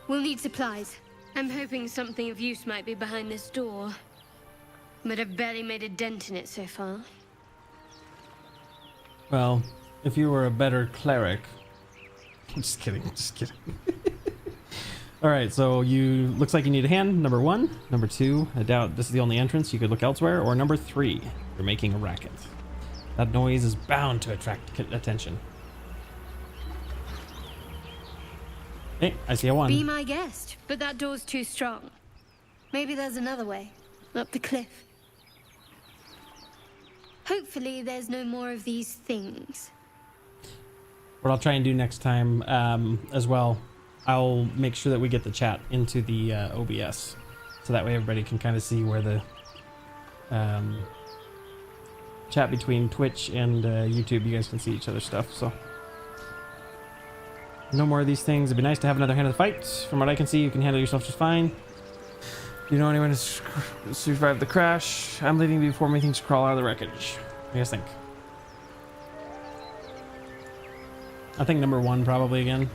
We'll need supplies. I'm hoping something of use might be behind this door. But I've barely made a dent in it so far. Well, if you were a better cleric. I'm just kidding. Just kidding. All right, so you looks like you need a hand. Number 1. Number 2, I doubt this is the only entrance. You could look elsewhere. Or number 3, you're making a racket. That noise is bound to attract attention. Hey, I see a 1. Be my guest, but that door's too strong. Maybe there's another way, up the cliff. Hopefully there's no more of these things. What I'll try and do next time as well, I'll make sure that we get the chat into the OBS. So that way everybody can kind of see where the chat between Twitch and YouTube, you guys can see each other's stuff. So no more of these things. It'd be nice to have another hand of the fight. From what I can see, you can handle yourself just fine. Do you know anyone who's survived the crash? I'm leaving before me things crawl out of the wreckage. What do you guys think? I think number 1 probably again.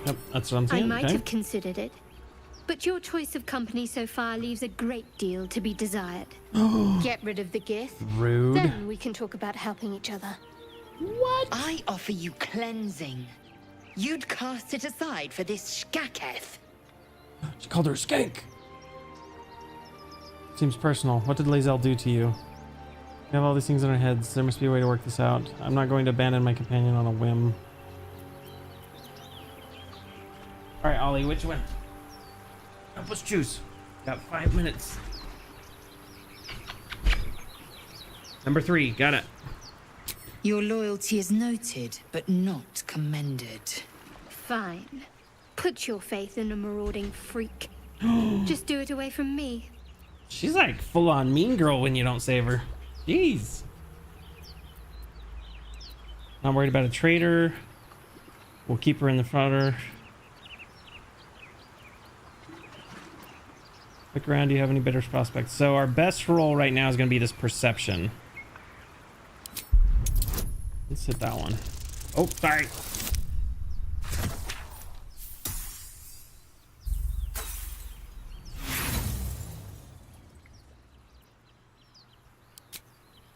Yep, that's what I'm saying. I might Okay. have considered it, but your choice of company so far leaves a great deal to be desired. Get rid of the gift, Rude. then we can talk about helping each other. What? I offer you cleansing. You'd cast it aside for this skaketh. She called her a skank. Seems personal. What did Lae'zel do to you? We have all these things in our heads. There must be a way to work this out. I'm not going to abandon my companion on a whim. Alright, Ollie, which one? Help us choose. Got 5 minutes. Number 3, got it. Your loyalty is noted, but not commended. Fine. Put your faith in a marauding freak. Just do it away from me. She's like full-on mean girl when you don't save her. Jeez. Not worried about a traitor. We'll keep her in the fodder. Look around. Do you have any better prospects? So our best roll right now is going to be this perception. Let's hit that one. Oh, sorry.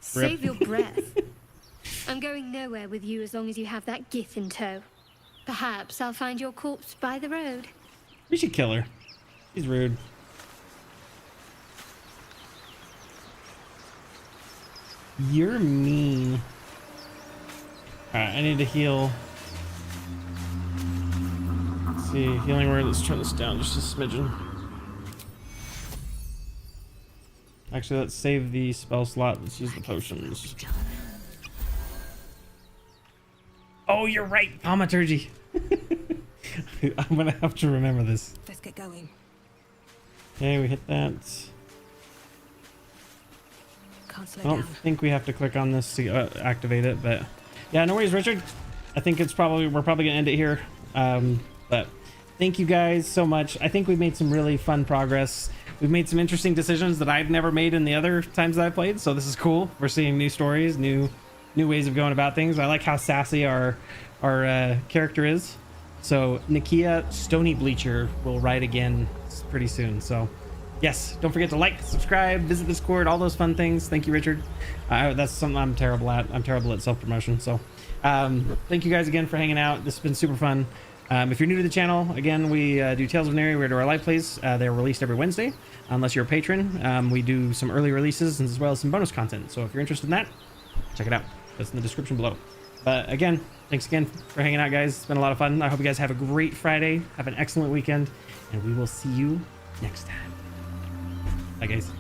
Save your breath. I'm going nowhere with you as long as you have that gith in tow. Perhaps I'll find your corpse by the road. We should kill her. She's rude. You're mean. Alright, I need to heal. Let's see, healing word. Let's turn this down just a smidgen. Actually, let's save the spell slot. Let's use the potions. Oh, you're right, thaumaturgy. I'm gonna have to remember this. Let's get going. Okay, we hit that. Can't slow I don't down. think we have to click on this to activate it, but yeah, no worries, Richard. I think we're probably gonna end it here. But thank you guys so much. I think we've made some really fun progress. We've made some interesting decisions that I've never made in the other times that I've played, so this is cool. We're seeing new stories, new ways of going about things. I like how sassy our character is. So Nakia Stony Bleacher will ride again pretty soon. So yes, don't forget to like, subscribe, visit Discord, all those fun things. Thank you, Richard. That's something I'm terrible at. I'm terrible at self-promotion. So thank you guys again for hanging out. This has been super fun. If you're new to the channel, again, we do Tales of Aneria. We do our live plays. They're released every Wednesday, unless you're a patron. We do some early releases as well as some bonus content. So if you're interested in that, check it out. That's in the description below. But again, thanks again for hanging out, guys. It's been a lot of fun. I hope you guys have a great Friday. Have an excellent weekend, and we will see you next time. Bye, guys.